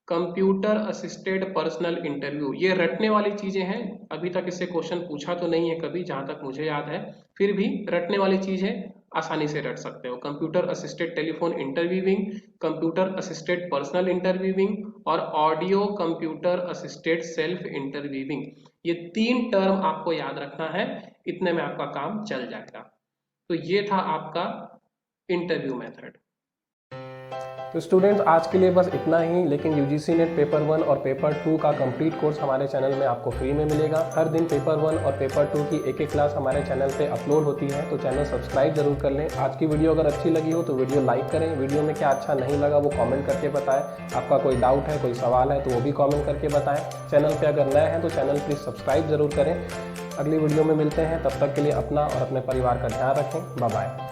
Computer assisted personal interview, ये रटने वाली चीजें हैं, अभी तक इससे क्वेश्चन पूछा तो नहीं है कभी जहां तक मुझे याद है, फिर भी रटने वाली चीज है, आसानी से रट सकते हो। Computer assisted telephone interviewing, computer assisted personal interviewing और audio computer assisted self interviewing, ये 3 टर्म आपको याद रखना है, इतने में आपका काम चल जाएगा। तो ये था आपका इंटरव्यू मेथड। तो स्टूडेंट्स आज के लिए बस इतना ही, लेकिन यूजीसी नेट पेपर 1 और पेपर 2 का कंप्लीट कोर्स हमारे चैनल में आपको फ्री में मिलेगा। हर दिन पेपर 1 और पेपर 2 की एक क्लास हमारे चैनल पे अपलोड होती है, तो चैनल सब्सक्राइब जरूर कर लें। आज की वीडियो अगर अच्छी लगी हो तो वीडियो लाइक करें, वीडियो में क्या अच्छा नहीं लगा वो कॉमेंट करके बताएं, आपका कोई डाउट है, कोई सवाल है तो वो भी कॉमेंट करके बताएं। चैनल पर अगर नए हैं तो चैनल प्लीज़ सब्सक्राइब जरूर करें। अगली वीडियो में मिलते हैं, तब तक के लिए अपना और अपने परिवार का ध्यान रखें। Bye bye.